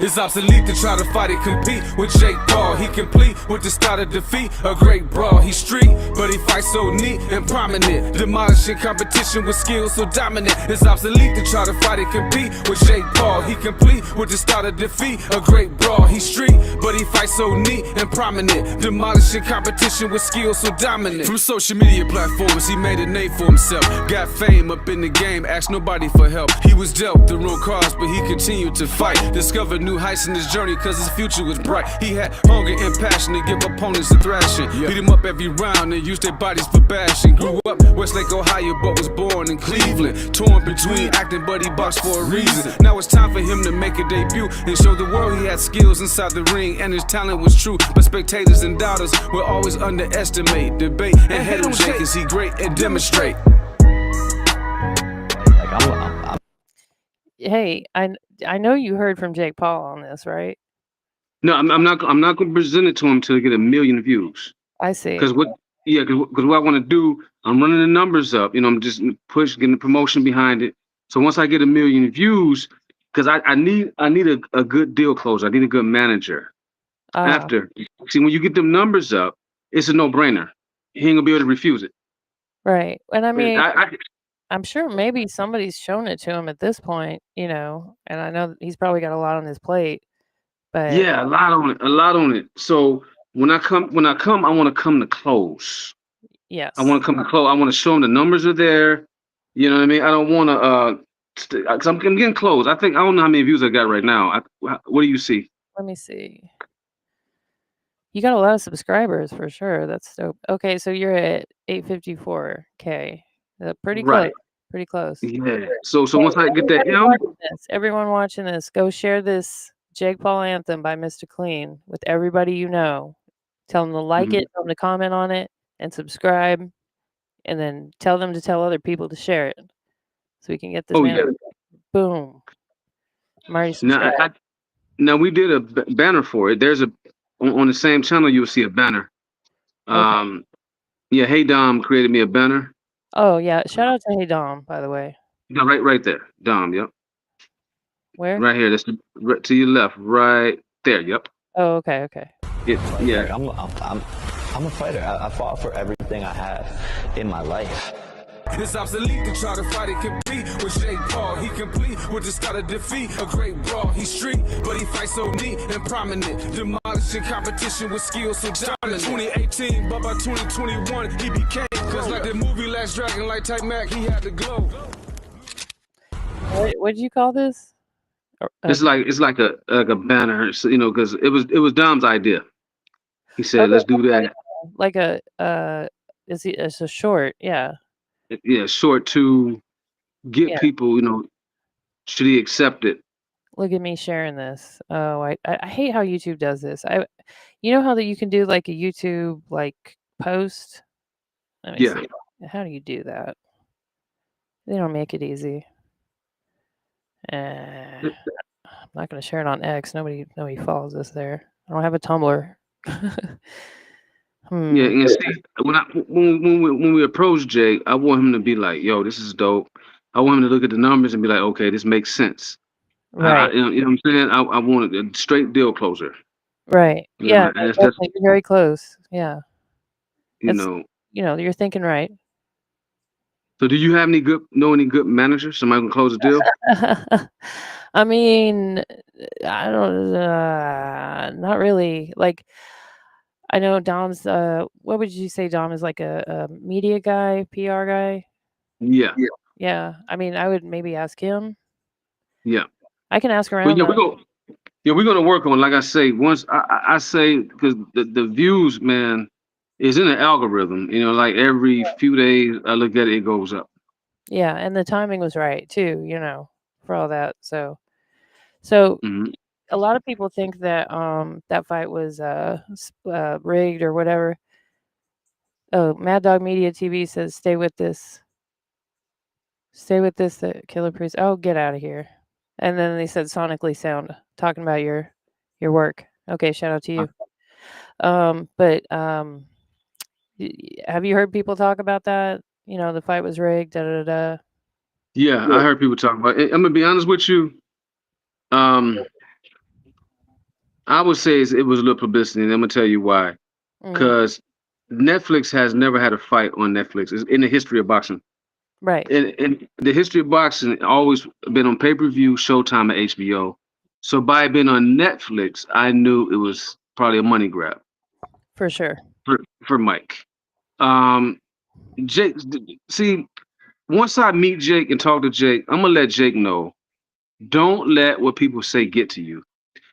It's obsolete to try to fight and compete with Jake Paul. He complete with the start of defeat, a great brawl. He's street, but he fights so neat and prominent, demolishing competition with skills so dominant. It's obsolete to try to fight and compete with Jake Paul. He complete with the start of defeat, a great brawl. He's street, but he fights so neat and prominent, demolishing competition with skills so dominant. From social media platforms, he made a name for himself. Got fame up in the game, asked nobody for help. He was dealt the wrong cards, but he continued to fight. Discovered new heights in his journey, cause his future was bright. He had hunger and passion to give opponents a thrashing. Beat him up every round and used their bodies for bashing. Grew up Westlake, Ohio, but was born in Cleveland. Torn between acting, but he boxed for a reason. Now it's time for him to make a debut and show the world he had skills inside the ring and his talent was true. But spectators and doubters will always underestimate, debate, and head on Jake is he great and demonstrate. Hey, I know you heard from Jake Paul on this, right? No, I'm not going to present it to him till I get 1 million views. I see. Because what I want to do, I'm running the numbers up. I'm just getting the promotion behind it. So once I get 1 million views, because I need a good deal closer. I need a good manager. After, see, when you get them numbers up, it's a no-brainer. He ain't gonna be able to refuse it. Right. And I mean, I I'm sure maybe somebody's shown it to him at this point, and I know he's probably got a lot on his plate, but yeah, a lot on it. So when I come, I want to come to close. yes. I want to come to close. I want to show them the numbers are there. You know what I mean? I don't want to, because I'm getting close. I don't know how many views I got right now. What do you see? Let me see. You got a lot of subscribers for sure. That's dope. Okay, so you're at 854K. Pretty close. Right. Pretty close. Yeah. So once I get that, Everyone watching this, go share this Jake Paul anthem by Mista Kleen with everybody you know. Tell them to like it, tell them to comment on it, and subscribe, and then tell them to tell other people to share it, so we can get this man. Boom. I'm already subscribed. Now we did a banner for it. There's on the same channel, you'll see a banner. Okay. Yeah, Hey Dom created me a banner. Oh yeah. Shout out to Hey Dom, by the way. No, right there, Dom. Yep, Where? right here. That's right to your left, right there. Yep. Oh, okay, okay. Yeah. I'm a fighter. I fought for everything I have in my life. It's obsolete to try to fight and compete with Jake Paul. He complete with the start of defeat. A great brawl. He's street, but he fights so neat and prominent. Demolishing competition with skills so dominant. 2018, but by 2021, he became. Just like the movie Last Dragon, like Type Mac, he had the glow. What did you call this? It's like a banner, so, because it was Dom's idea. He said, Okay, "Let's do that." like a it's a short, yeah. Yeah, short to get Yeah. people, should he accept it? Look at me sharing this. Oh, I hate how YouTube does this. You know how that you can do like a YouTube like post? Let me Yeah. see. How do you do that? They don't make it easy. I'm not gonna share it on X. Nobody follows us there. I don't have a Tumblr. Yeah, and see, when we approach Jake, I want him to be like, "Yo, this is dope." I want him to look at the numbers and be like, "Okay, this makes sense." Right. You know what I'm saying? I want a straight deal closer. Right. Yeah, And that's definitely very close. Yeah. you It's know. you're thinking right. So, do you have any good managers? Somebody can close a deal? I mean, I don't not really. Like I know Dom's what would you say Dom is like a media guy, PR guy? Yeah. Yeah. I mean, I would maybe ask him. Yeah. I can ask But around yeah, though. we're gonna work on. Like I say, once I say because the views, man, is in the algorithm. Like every few days I look at it, it goes up. Yeah, and the timing was right too, for all that. So Mhm. a lot of people think that that fight was rigged or whatever. Oh, Mad Dog Media TV says stay with this. Stay with this Killer Priest. Oh, get out of here. And then they said sonically sound talking about your work. Okay, shout out to you. But have you heard people talk about that? The fight was rigged, da da da. Yeah, I heard people talk about it. I'm gonna be honest with you. I would say it was a little publicity, and I'm gonna tell you why. Mhm. Because Netflix has never had a fight on Netflix. It's in the history of boxing. Right. In the history of boxing, always been on pay-per-view, Showtime, and HBO. So by it being on Netflix, I knew it was probably a money grab For sure. for Mike. Jake, see, once I meet Jake and talk to Jake, I'm gonna let Jake know. Don't let what people say get to you,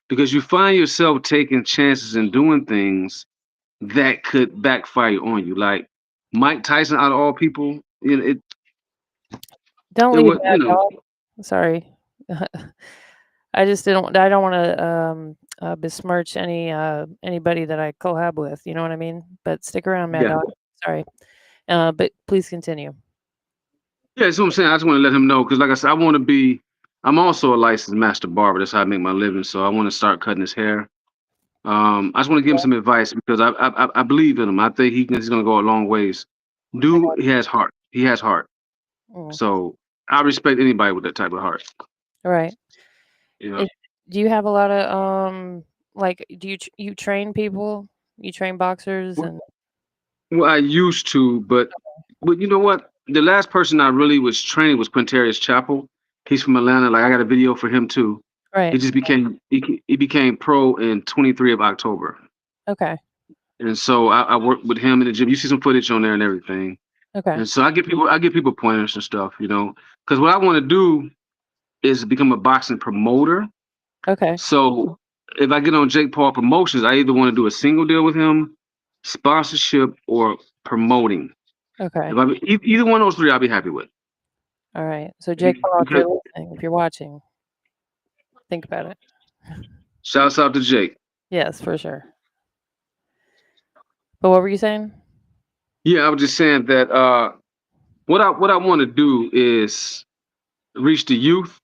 because you find yourself taking chances and doing things that could backfire on you. Like Mike Tyson, out of all people, Don't it leave was, that dog. Sorry. I just didn't. I don't want to besmirch anybody that I collab with. You know what I mean? But stick around, Mad yeah. Dog. Sorry. But please continue. Yeah, that's what I'm saying. I just want to let him know because, like I said, I'm also a licensed master barber. That's how I make my living. So I want to start cutting his hair. I just want to give him some advice because I believe in him. I think he's going to go a long ways. Dude, he has heart. He has heart. Mm. So I respect anybody with that type of heart. All right. Yeah. Do you have a lot of like? Do you train people? You train boxers and. Well, I used to, but you know what? The last person I really was training was Quintarius Chapel. He's from Atlanta. Like I got a video for him too. Right. He just became pro in 23 of October. Okay. And so I worked with him in the gym. You see some footage on there and everything. Okay. And so I give people pointers and stuff, because what I want to do is become a boxing promoter. Okay. So if I get on Jake Paul Promotions, I either want to do a single deal with him, sponsorship, or promoting. Okay. Either one of those three, I'll be happy with. All right. So Jake Paul, if you're listening, if you're watching, think about it. Shouts out to Jake. Yes, for sure. But what were you saying? Yeah, I was just saying that what I want to do is reach the youth.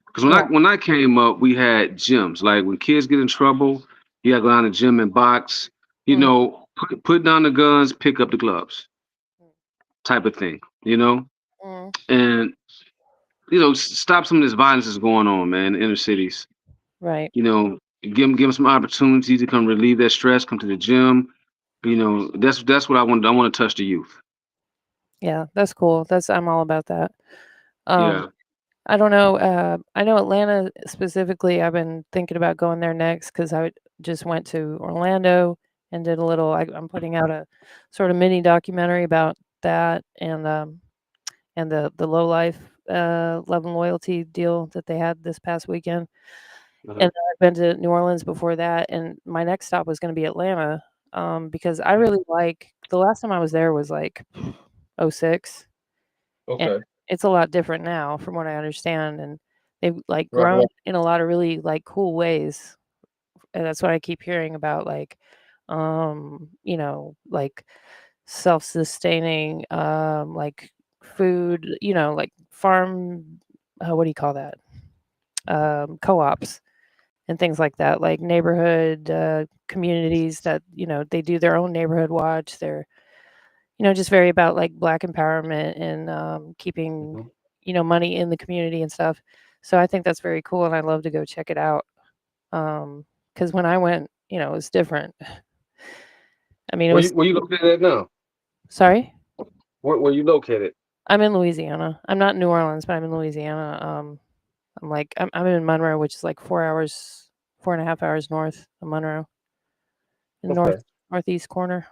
Because when I came up, we had gyms. Like when kids get in trouble, You gotta go down to the gym and box. You Mm, know, put down the guns, pick up the gloves, type of thing. You know, mm, and stop some of this violence that's going on, man, in the inner cities. right. You know, give them some opportunity to come relieve their stress, come to the gym. You know, that's what I want. I want to touch the youth. Yeah, that's cool. I'm all about that. Um, Yeah. I don't know. I know Atlanta specifically. I've been thinking about going there next because just went to Orlando and did a little. I'm putting out a sort of mini documentary about that and the low life love and loyalty deal that they had this past weekend. Uh-huh. And I've been to New Orleans before that, and my next stop was going to be Atlanta because I really like the last time I was there was like '06. And Okay. it's a lot different now from what I understand, and they've, like, Right. grown in a lot of really, like, cool ways, and that's what I keep hearing about, like, like, self-sustaining, like, food, like, farm what do you call that? Co-ops and things like that, like neighborhood, communities that, they do their own neighborhood watch, they're just very about like Black empowerment and keeping, Mhm. money in the community and stuff. So I think that's very cool, and I'd love to go check it out. Because when I went, it was different. I mean, it was. Where you located at now? Sorry, Where you located? I'm in Louisiana. I'm not in New Orleans, but I'm in Louisiana. I'm in Monroe, which is like 4 hours, 4.5 hours north of Monroe, in Okay. northeast corner.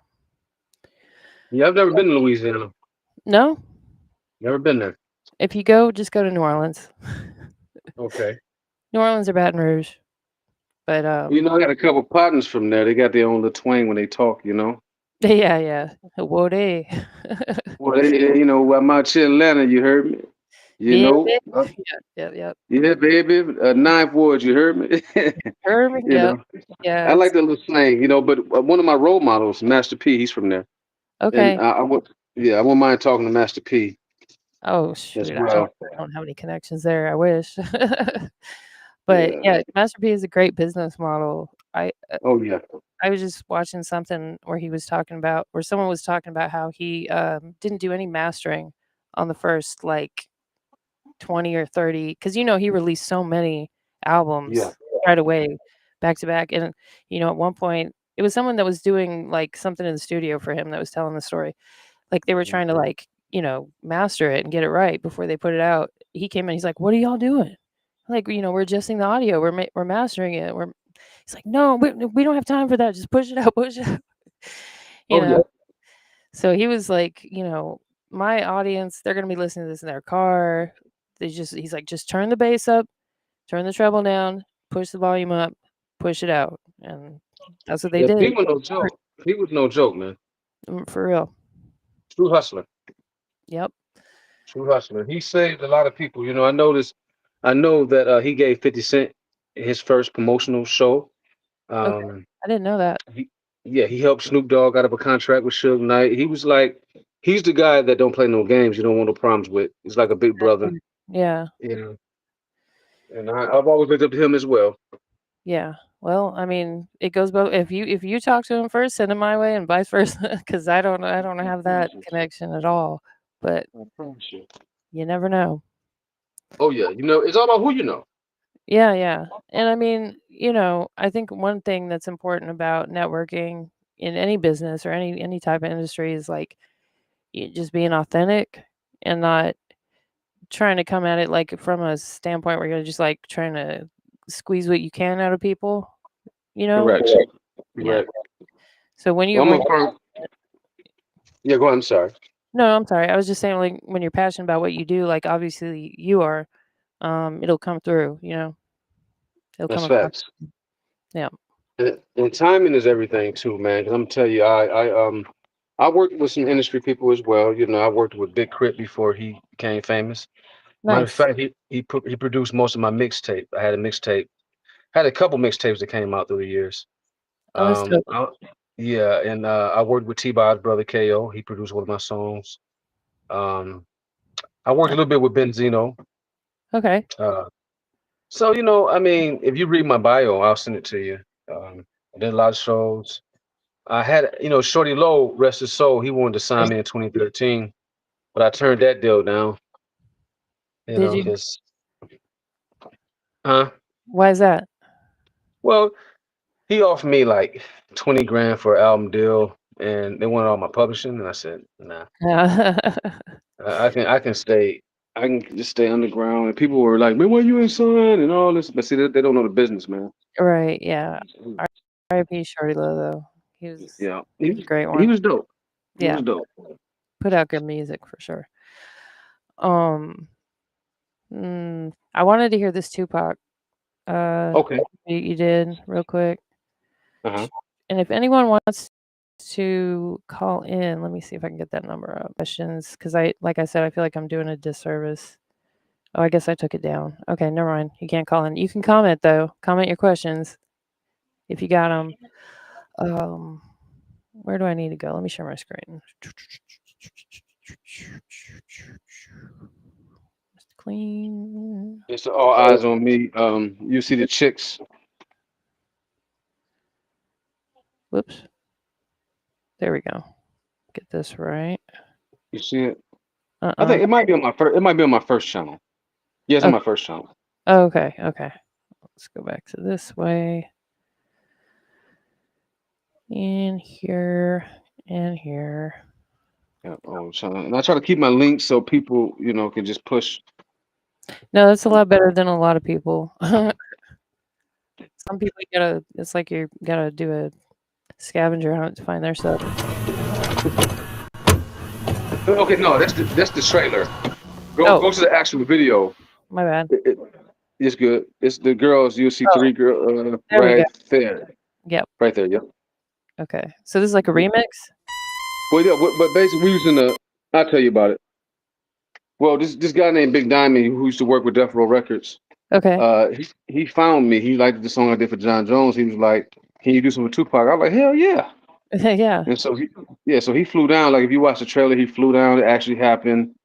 Yeah, I've never been to Louisiana. No, Never been there. if you go, just go to New Orleans. Okay. New Orleans or Baton Rouge, but You know, I got a couple partners from there. They got their own little twang when they talk. You know. yeah, yeah. Whoa, day. Well, I'm out here in Atlanta. You heard me. You Yeah, know. yeah, yeah, yep. Yeah, baby. Ninth ward. You heard me. Urban, You yep. know. Yeah, I like it's that little slang. You know, but one of my role models, Master P, he's from there, and okay. I would. Yeah, I wouldn't mind talking to Master P Oh, as shoot, well. I don't have any connections there, I wish. But, Yeah. yeah, Master P is a great business model. Oh yeah. I was just watching something where he was talking about where someone was talking about how he, didn't do any mastering on the first, like, 20 or 30 because, he released so many Yeah. albums right away, back to back, and, at one point, it was someone that was doing, like, something in the studio for him that was telling the story. Like, they were trying to, like, master it and get it right before they put it out. He came in, he's like, "What are y'all doing?" Like, "We're adjusting the audio, we're mastering it, we're." He's like, "No, we don't have time for that, just push it out, push it out." You Oh yeah. know? So he was like, "My audience, they're gonna be listening to this in their car." He's like, "Just turn the bass up, turn the treble down, push the volume up, push it out." And that's what they Yeah. P did. was no joke. He was no joke, man. For real. True hustler. Yep. True hustler. He saved a lot of people. You know, I noticed. I know that he gave 50 Cent his first promotional show. Okay. Um, I didn't know that. he, yeah, he helped Snoop Dogg out of a contract with Suge Knight. He was like, he's the guy that don't play no games. You don't want no problems with. He's like a big brother. Yeah. You know, and I've always looked up to him as well. Yeah. Well, I mean, it goes both if you talk to him first, send him my way and vice versa, because I don't I have that promise you. connection at all, but I promise you. you never know. Oh yeah, you know, it's all about who you know. Yeah, yeah. And I mean, I think one thing that's important about networking in any business or any type of industry is like just being authentic and not trying to come at it like from a standpoint where you're just like trying to squeeze what you can out of people, you know? Correct. Yeah. Correct. So when you Well, I'm when a firm. Yeah, go ahead. I'm sorry. No, I'm sorry. I was just saying, like, when you're passionate about what you do, like, obviously you are, it'll come through, It'll come That's across. facts. Yeah. And timing is everything too, man. 'Cause I'm tell you, I worked with some industry people as well. You know, I worked with Big Crit before he became famous. Matter of Nice. fact, he produced most of my mixtape. I had a mixtape, had a couple mixtapes that came out through the years. Oh, that's Um, dope. I, yeah, and I worked with T-Bob's brother KO. He produced one of my songs. Um, I worked a little bit with Benzino. Okay. Uh, so I mean, if you read my bio, I'll send it to you. Um, I did a lot of shows. I had, Shorty Low, rest his soul, he wanted to sign me in 2013, but I turned that deal down. Did you? Because, huh? Why is that? Well, he offered me like 20 grand for an album deal, and they wanted all my publishing, and I said, nah, Yeah. I can stay. I can just stay underground. And people were like, man, why you ain't signed and all this? But see, they don't know the business, man. Right. Yeah. R.I.P. Shorty Low though. He was Yeah, a great he one. was dope. He Yeah. was dope. Put out good music for sure. I wanted to hear this Tupac. Okay. You did real quick. Uh-huh. And if anyone wants to call in, let me see if I can get that number up. Questions, because like I said, I feel like I'm doing a disservice. Oh, I guess I took it down. Okay, never mind. You can't call in. You can comment though. Comment your questions if you got them. Where do I need to go? Let me share my screen. Mista Kleen. It's all eyes on me. You see the chicks. Whoops. There we go. Get this right. You see it? I think it might be on my first. It might be on my first channel. Yeah, it's on my first channel. Oh, okay. Let's go back to this way. In here and here. Yeah, and I try to keep my links so people, can just push. No, that's a lot better than a lot of people. Some people it's like you gotta do a scavenger hunt to find their stuff. Okay, no, that's the trailer. Go to the actual video. My bad. It's good. It's the girls. You'll see 3 girls right there. Yep. Right there. Yep. Okay. So this is like a remix? Well, yeah, but basically we using I'll tell you about it. Well, this guy named Big Diamond who used to work with Death Row Records. Okay. He found me. He liked the song I did for John Jones. He was like, "Can you do something with Tupac?" I was like, "Hell yeah." Yeah. And so he flew down. Like if you watch the trailer, he flew down. It actually happened.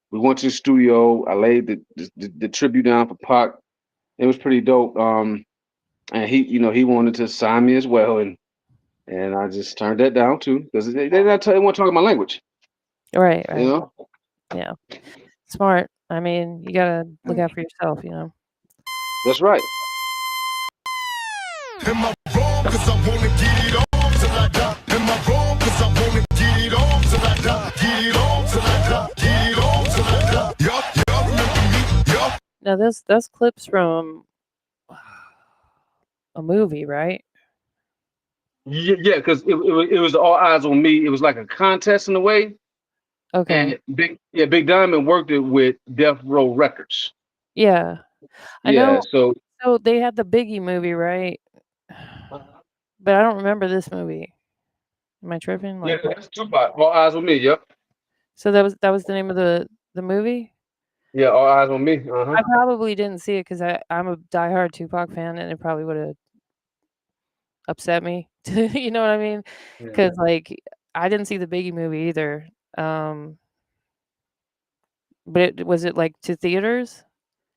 We went to the studio. I laid the tribute down for Pac. It was pretty dope. And he wanted to sign me as well, and I just turned that down too because they want to talk my language. Right. Yeah. Smart. I mean, you gotta look out for yourself, That's right. Am I wrong? 'Cause I wanna get it on till I die. Am I wrong? 'Cause I wanna get it on till I die. Get it on till I die. Get it on till I die. Yup, remember me? Yup. Now that's clips from a movie, right? Yeah, because it was all eyes on me. It was like a contest in a way. Okay. And Big Diamond worked it with Death Row Records. Yeah. I Yeah, know. So they had the Biggie movie, right? But I don't remember this movie. Am I tripping? Yeah, that's Tupac. All eyes on me. Yep. So that was the name of the movie? Yeah, all eyes on me. Uh-huh. I probably didn't see it because I'm a diehard Tupac fan, and it probably would have upset me. You know what I mean? Because I didn't see the Biggie movie either. But was it like to theaters?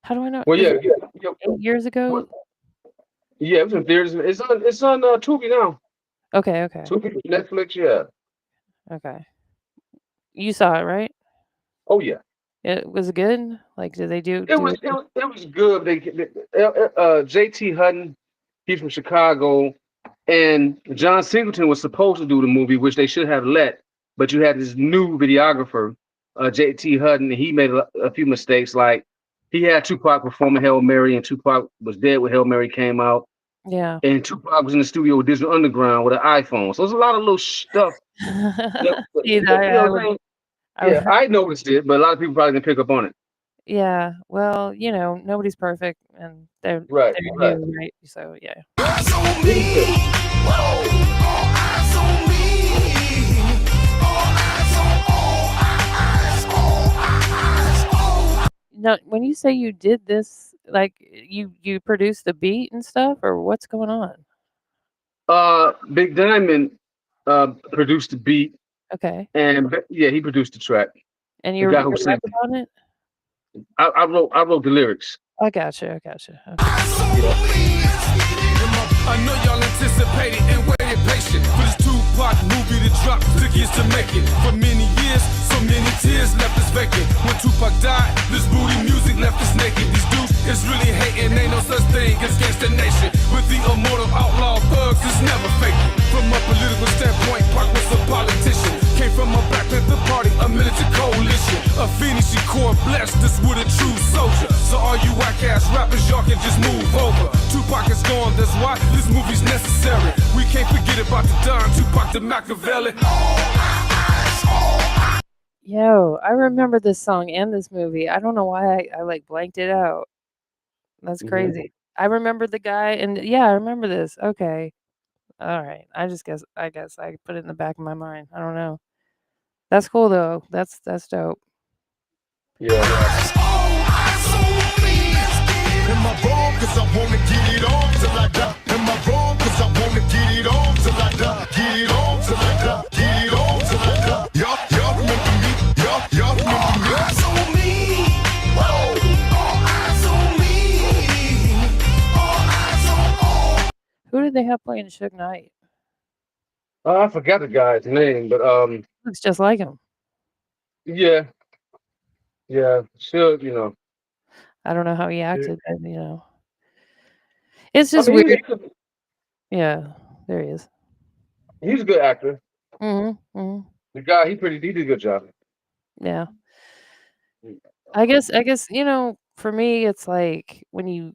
How do I know? Well, yeah. 8 years ago. Yeah, it was in theaters. It's on Tubi now. Okay. Tubi, Netflix. Yeah. Okay. You saw it, right? Oh yeah. It was good. Like, did they do? It was good. JT Hutton, he's from Chicago, and John Singleton was supposed to do the movie, which they should have let, but you had this new videographer, JT Hutton, and he made a few mistakes. Like he had Tupac performing Hail Mary, and Tupac was dead when Hail Mary came out. Yeah. And Tupac was in the studio with Digital Underground with an iPhone. So there's a lot of little stuff. I noticed it, but a lot of people probably didn't pick up on it. Yeah. Well, nobody's perfect, and they're right. new, right? So yeah. Eyes on me. Whoa. All eyes on me. All eyes. Now, when you say you did this, like you produced the beat and stuff, or what's going on? Big Diamond produced the beat. Okay. And he produced the track. And you're on it? I wrote the lyrics. I gotcha. Okay. I know y'all anticipated to make it. For many years, so many tears left us vacant. When Tupac died, this booty music left us naked. These dudes is really hating, ain't no such thing as gangsta nation. With the immortal outlaw thugs, it's never faking. From a political standpoint, Pac was a politician. Came from a Black Panther party, a militant coalition. A Phoenix core blessed us with a true soldier. So all you whack-ass rappers, y'all can just move over. Tupac is gone, that's why this movie's necessary. We can't forget about the Don, Tupac the Machiavelli. Yo, I remember this song and this movie. I don't know why I like blanked it out. That's crazy. I remember the guy, and yeah, I remember this. Okay. All right. I guess I put it in the back of my mind. I don't know. That's cool though. That's dope. Am I wrong? Cause I wanna get it on till I die. Am I wrong? Cause I wanna get it on till I die. Get it on till I die. Get it on till I die. Y'all remember me? Y'all remember me? All eyes on me. Whoa. All eyes on me. All eyes on. Who did they have playing Suge Knight? I forgot the guy's name, but Looks just like him. yeah, sure, I don't know how he acted, but it's I just mean, weird. Yeah, there he is. he's a good actor. Mm-hmm. The guy, he did a good job. Yeah. I guess for me it's like when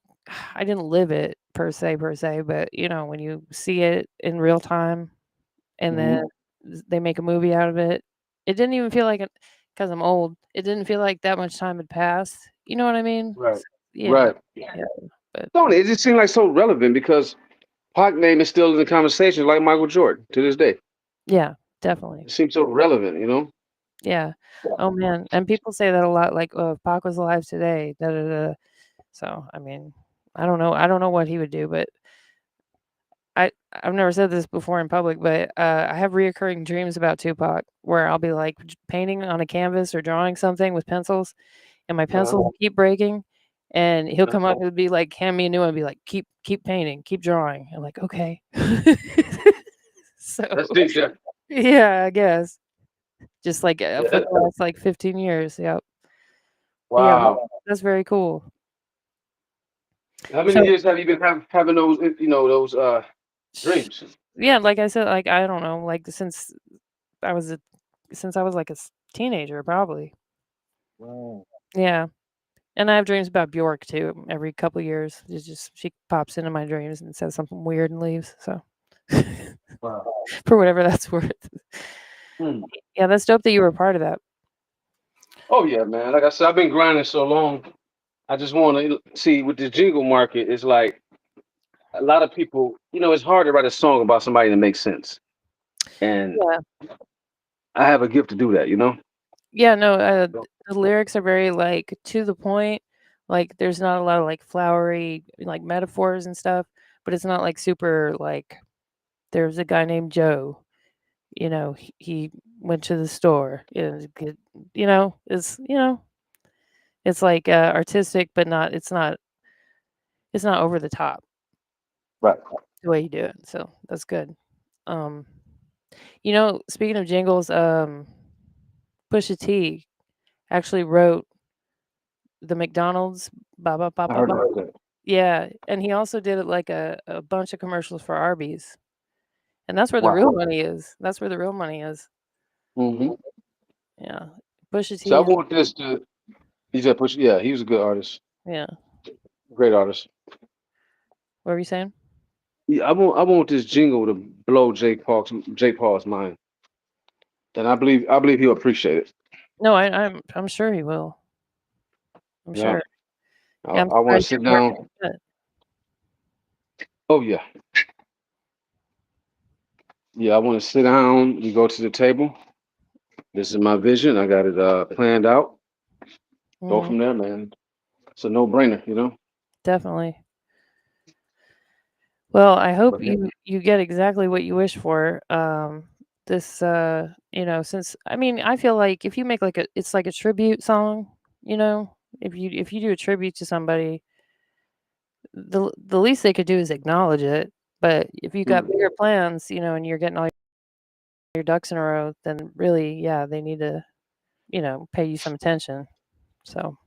I didn't live it per se, but when you see it in real time and then they make a movie out of it, it didn't even feel like it because I'm old. It didn't feel like that much time had passed. You know what I mean? Right. Yeah. Right. Yeah. But Don't it? It just seemed like so relevant because Pac name is still in the conversation, like Michael Jordan to this day. yeah, definitely. It seems so relevant. Yeah. Oh man, and people say that a lot. Like, "Oh, if Pac was alive today." Da, da, da. So, I mean, I don't know. I don't know what he would do, but I've never said this before in public, but I have reoccurring dreams about Tupac where I'll be like painting on a canvas or drawing something with pencils, and my pencils keep breaking, and he'll come up and be like, hand me a new one, and be like, keep painting, keep drawing. I'm like, okay. So That's deep, yeah. yeah, I guess just like for the last like 15 years. Yep. But yeah, Wow. that's very cool. How many So years have you been having those, those dreams? yeah, like I said, like I don't know, like since I was like a teenager, probably. Wow. Yeah. And I have dreams about Bjork too. Every couple years, she pops into my dreams and says something weird and leaves. So, Wow. for whatever that's worth. Yeah, that's dope that you were a part of that. Oh yeah, man. Like I said, I've been grinding so long. I just want to see with the jingle market. It's like a lot of people. It's hard to write a song about somebody that makes sense, and Yeah. I have a gift to do that. Yeah. No. The lyrics are very like to the point. Like there's not a lot of like flowery like metaphors and stuff, but it's not like super like. There's a guy named Joe. He went to the store. It's like artistic, but not. It's not. It's not over the top. Right. The way you do it, so that's good. Um, speaking of jingles, Pusha T actually wrote the McDonald's ba ba ba I ba heard ba. about that. Yeah, and he also did it like a bunch of commercials for Arby's, and that's where the real Wow. money is. That's where the real money is. hmm Yeah, Pusha So I T. want this to. He said, "Push." Yeah, he was a good artist, Yeah, great artist. what were you saying? Yeah, I want this jingle to blow Jake Paul's mind, and I believe he'll appreciate it. No, I'm sure he will. I'm Yeah, sure. I, Yeah, I'm I want to surprised sit you haven't down. heard it Oh yeah, yeah. I want to sit down. We go to the table. This is my vision. I got it planned out. yet. Go from there, man. It's a no-brainer. Definitely. Well, I hope But yeah, you get exactly what you wish for. This since I mean, I feel like if you make like it's like a tribute song, if you do a tribute to somebody, the least they could do is acknowledge it. But if you got bigger plans, and you're getting all your ducks in a row, then really, yeah, they need to, pay you some attention. So,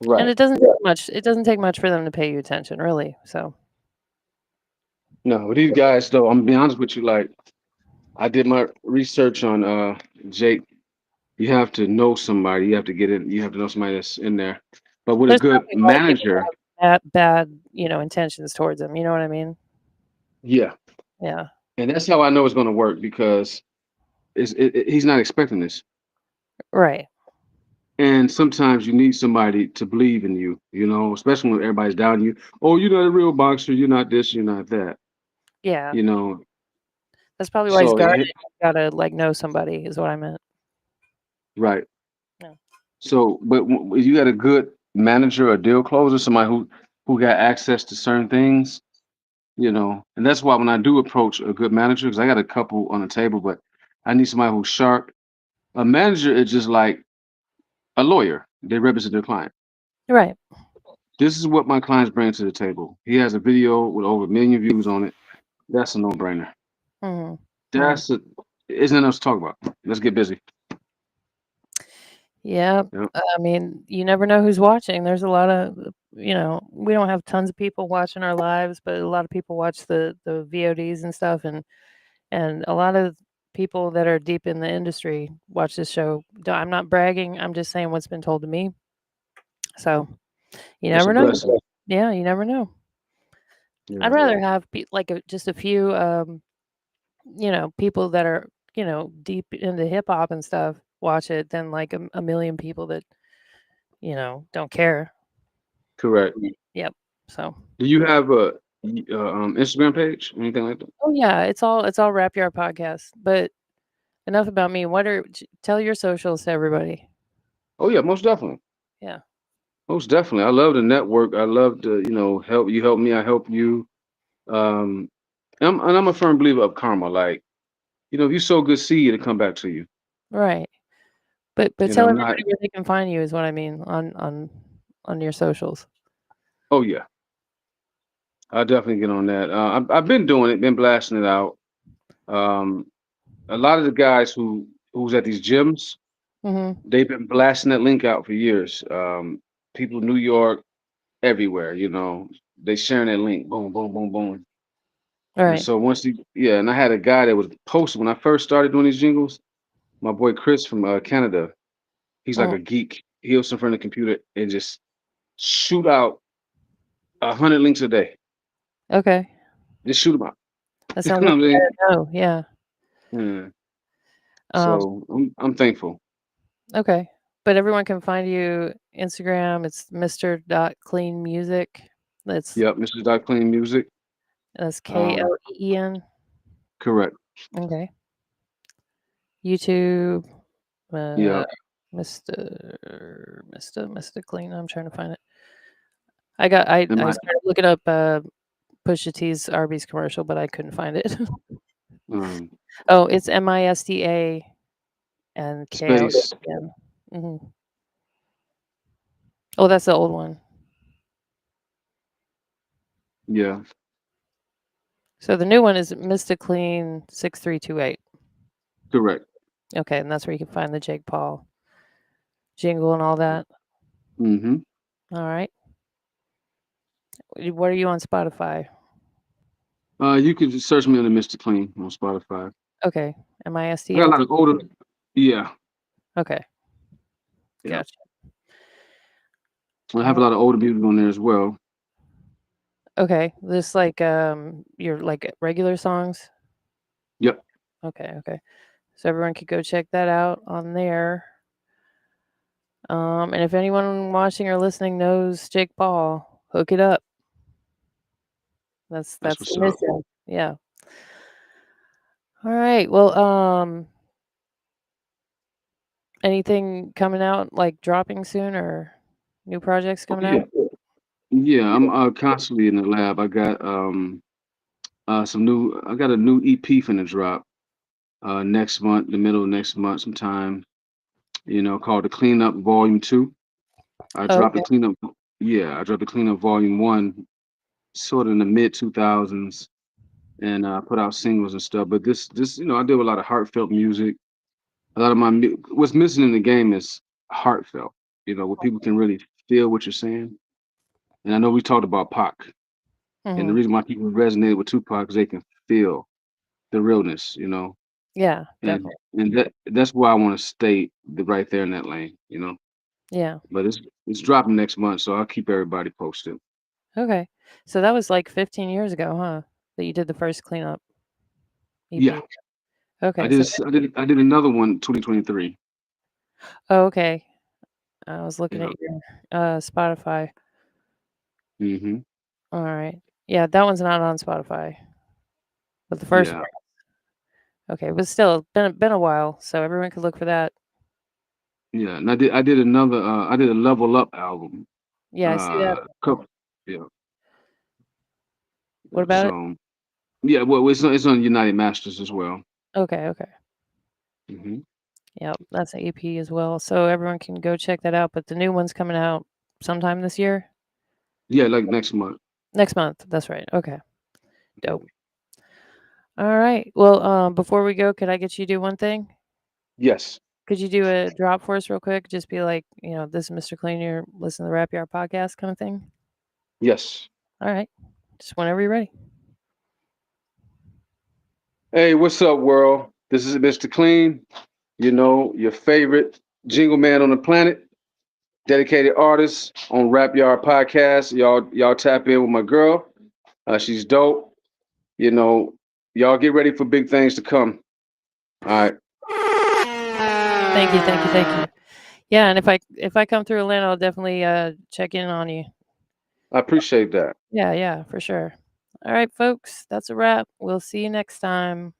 and Right. it doesn't take much. It doesn't take much for them to pay you attention, really. So, No, with these guys though, I'm gonna be honest with you. Like, I did my research on Jake. You have to know somebody. You have to get in. You have to know somebody that's in there. But with a there's good probably a lot of people manager, that have bad, intentions towards them. You know what I mean? yeah, Yeah. and that's how I know it's gonna work because he's not expecting this. Right. And sometimes you need somebody to believe in you. You know, especially when everybody's doubting you. Oh, you're not a real boxer. You're not this. You're not that. Yeah. You know. That's probably why he's So guarded. You gotta know somebody, is what I meant. right. Yeah. So, but you got a good manager or deal closer, somebody who got access to certain things, and that's why when I do approach a good manager, because I got a couple on the table, but I need somebody who's sharp. A manager is just like a lawyer; they represent their client. Right. This is what my clients bring to the table. He has a video with over 1 million views on it. That's a no-brainer. Hmm. That's a, isn't enough to talk about. Let's get busy. Yeah. Yep. I mean, you never know who's watching. There's a lot of, we don't have tons of people watching our lives, but a lot of people watch the VODs and stuff, and a lot of people that are deep in the industry watch this show. I'm not bragging. I'm just saying what's been told to me. So you It's a never know. blessing. Yeah, you never know. Yeah. I'd rather have just a few, people that are, deep into hip hop and stuff watch it than like a million people that, don't care. Correct. Yep. So, Do you have a Instagram page, anything like that? oh yeah, it's all Rap Yard podcast. But enough about me. Tell your socials to everybody. Oh yeah, most definitely. Yeah. Most definitely. I love the network. I love to, help you help me, I help you. Um and I'm a firm believer of karma. Like, if you sow good seed, it'll come back to you. Right. But And tell I'm not everybody where they can find you is what I mean on your socials. oh yeah, I'll definitely get on that. I've been doing it, been blasting it out. Um a lot of the guys who's at these gyms, Mhm. they've been blasting that link out for years. People in New York, everywhere, they sharing that link. Boom, boom, boom, boom. And Right. so and I had a guy that was posted when I first started doing these jingles. My boy Chris from Canada, he's like Mm, a geek. He'll sit in front of the computer and just shoot out 100 links a day. okay. Just shoot them out. That You sounds know like what I'm a saying? better know. Yeah. Yeah. Um, So I'm thankful. okay. But everyone can find you Instagram. It's Mr. Kleen Music. That's Yep, Mr. Dot Clean Music. that's Um, Kleen. correct. Okay. YouTube. Uh, Yep. Mr. Clean. I'm trying to find it. I Am I? started looking up Pusha T's Arby's commercial, but I couldn't find it. Um, Oh, it's Mista and space. Kleen. Hmm. Oh, that's the old one. Yeah. So the new one is Mista Kleen 6328. Correct. Okay, and that's where you can find the Jake Paul jingle and all that. Mm-hmm. All right. What are you on Spotify? You can just search me under Mr. Clean on Spotify. Okay. I got a MISTL. lot of older. Yeah. Okay. Yeah. Gotcha. I have a lot of older music on there as well. Okay. This your like regular songs? Yep. Okay. So everyone could go check that out on there. And if anyone watching or listening knows Jake Paul, hook it up. That's That's what's the up. mission. Yeah. All right. Well, anything coming out like dropping soon or new projects Oh, coming yeah. out? Yeah, I'm constantly in the lab. I got I got a new EP finna drop next month, the middle of next month sometime, called the Cleanup Volume 2. I dropped the Okay. cleanup I dropped the Cleanup Volume 1 sort of in the mid 2000s. and put out singles and stuff. But this, I do a lot of heartfelt music. A lot of what's missing in the game is heartfelt. Where people can really feel what you're saying. And I know we talked about Pac, and the Mhm. reason why people resonated with Tupac is they can feel the realness. Yeah, And definitely. that's why I want to stay right there in that lane. Yeah. But it's dropping next month, so I'll keep everybody posted. Okay. So that was like 15 years ago, huh? That you did the first cleanup Yeah, EP. Okay. So I did another one 2023. oh, okay. I was looking Yeah. at your Spotify. Mm-hmm. All right. Yeah, that one's not on Spotify, but the first Yeah. one. Okay, but still been a while, so everyone could look for that. Yeah. And I did another I did a Level Up album. Yeah, I see that. Couple, yeah. What about it? So yeah, well it's on United Masters as well. Okay, okay. Hmm. Yep, that's an EP as well. So everyone can go check that out. But the new one's coming out sometime this year? Yeah, like next month. Next month. That's right. Okay. Dope. All right. Well, before we go, could I get you to do one thing? Yes. Could you do a drop for us real quick? Just be like, this is Mr. Clean, you're listening to the Rap Yard podcast kind of thing. Yes. All right. Just whenever you're ready. Hey, what's up, world? This is Mr. Clean. Your favorite jingle man on the planet, dedicated artist on Rap Yard Podcast. Y'all tap in with my girl. She's dope. Y'all get ready for big things to come. All right. Thank you, thank you, thank you. Yeah, and if I come through Atlanta, I'll definitely check in on you. I appreciate that. Yeah, yeah, for sure. All right, folks, that's a wrap. We'll see you next time.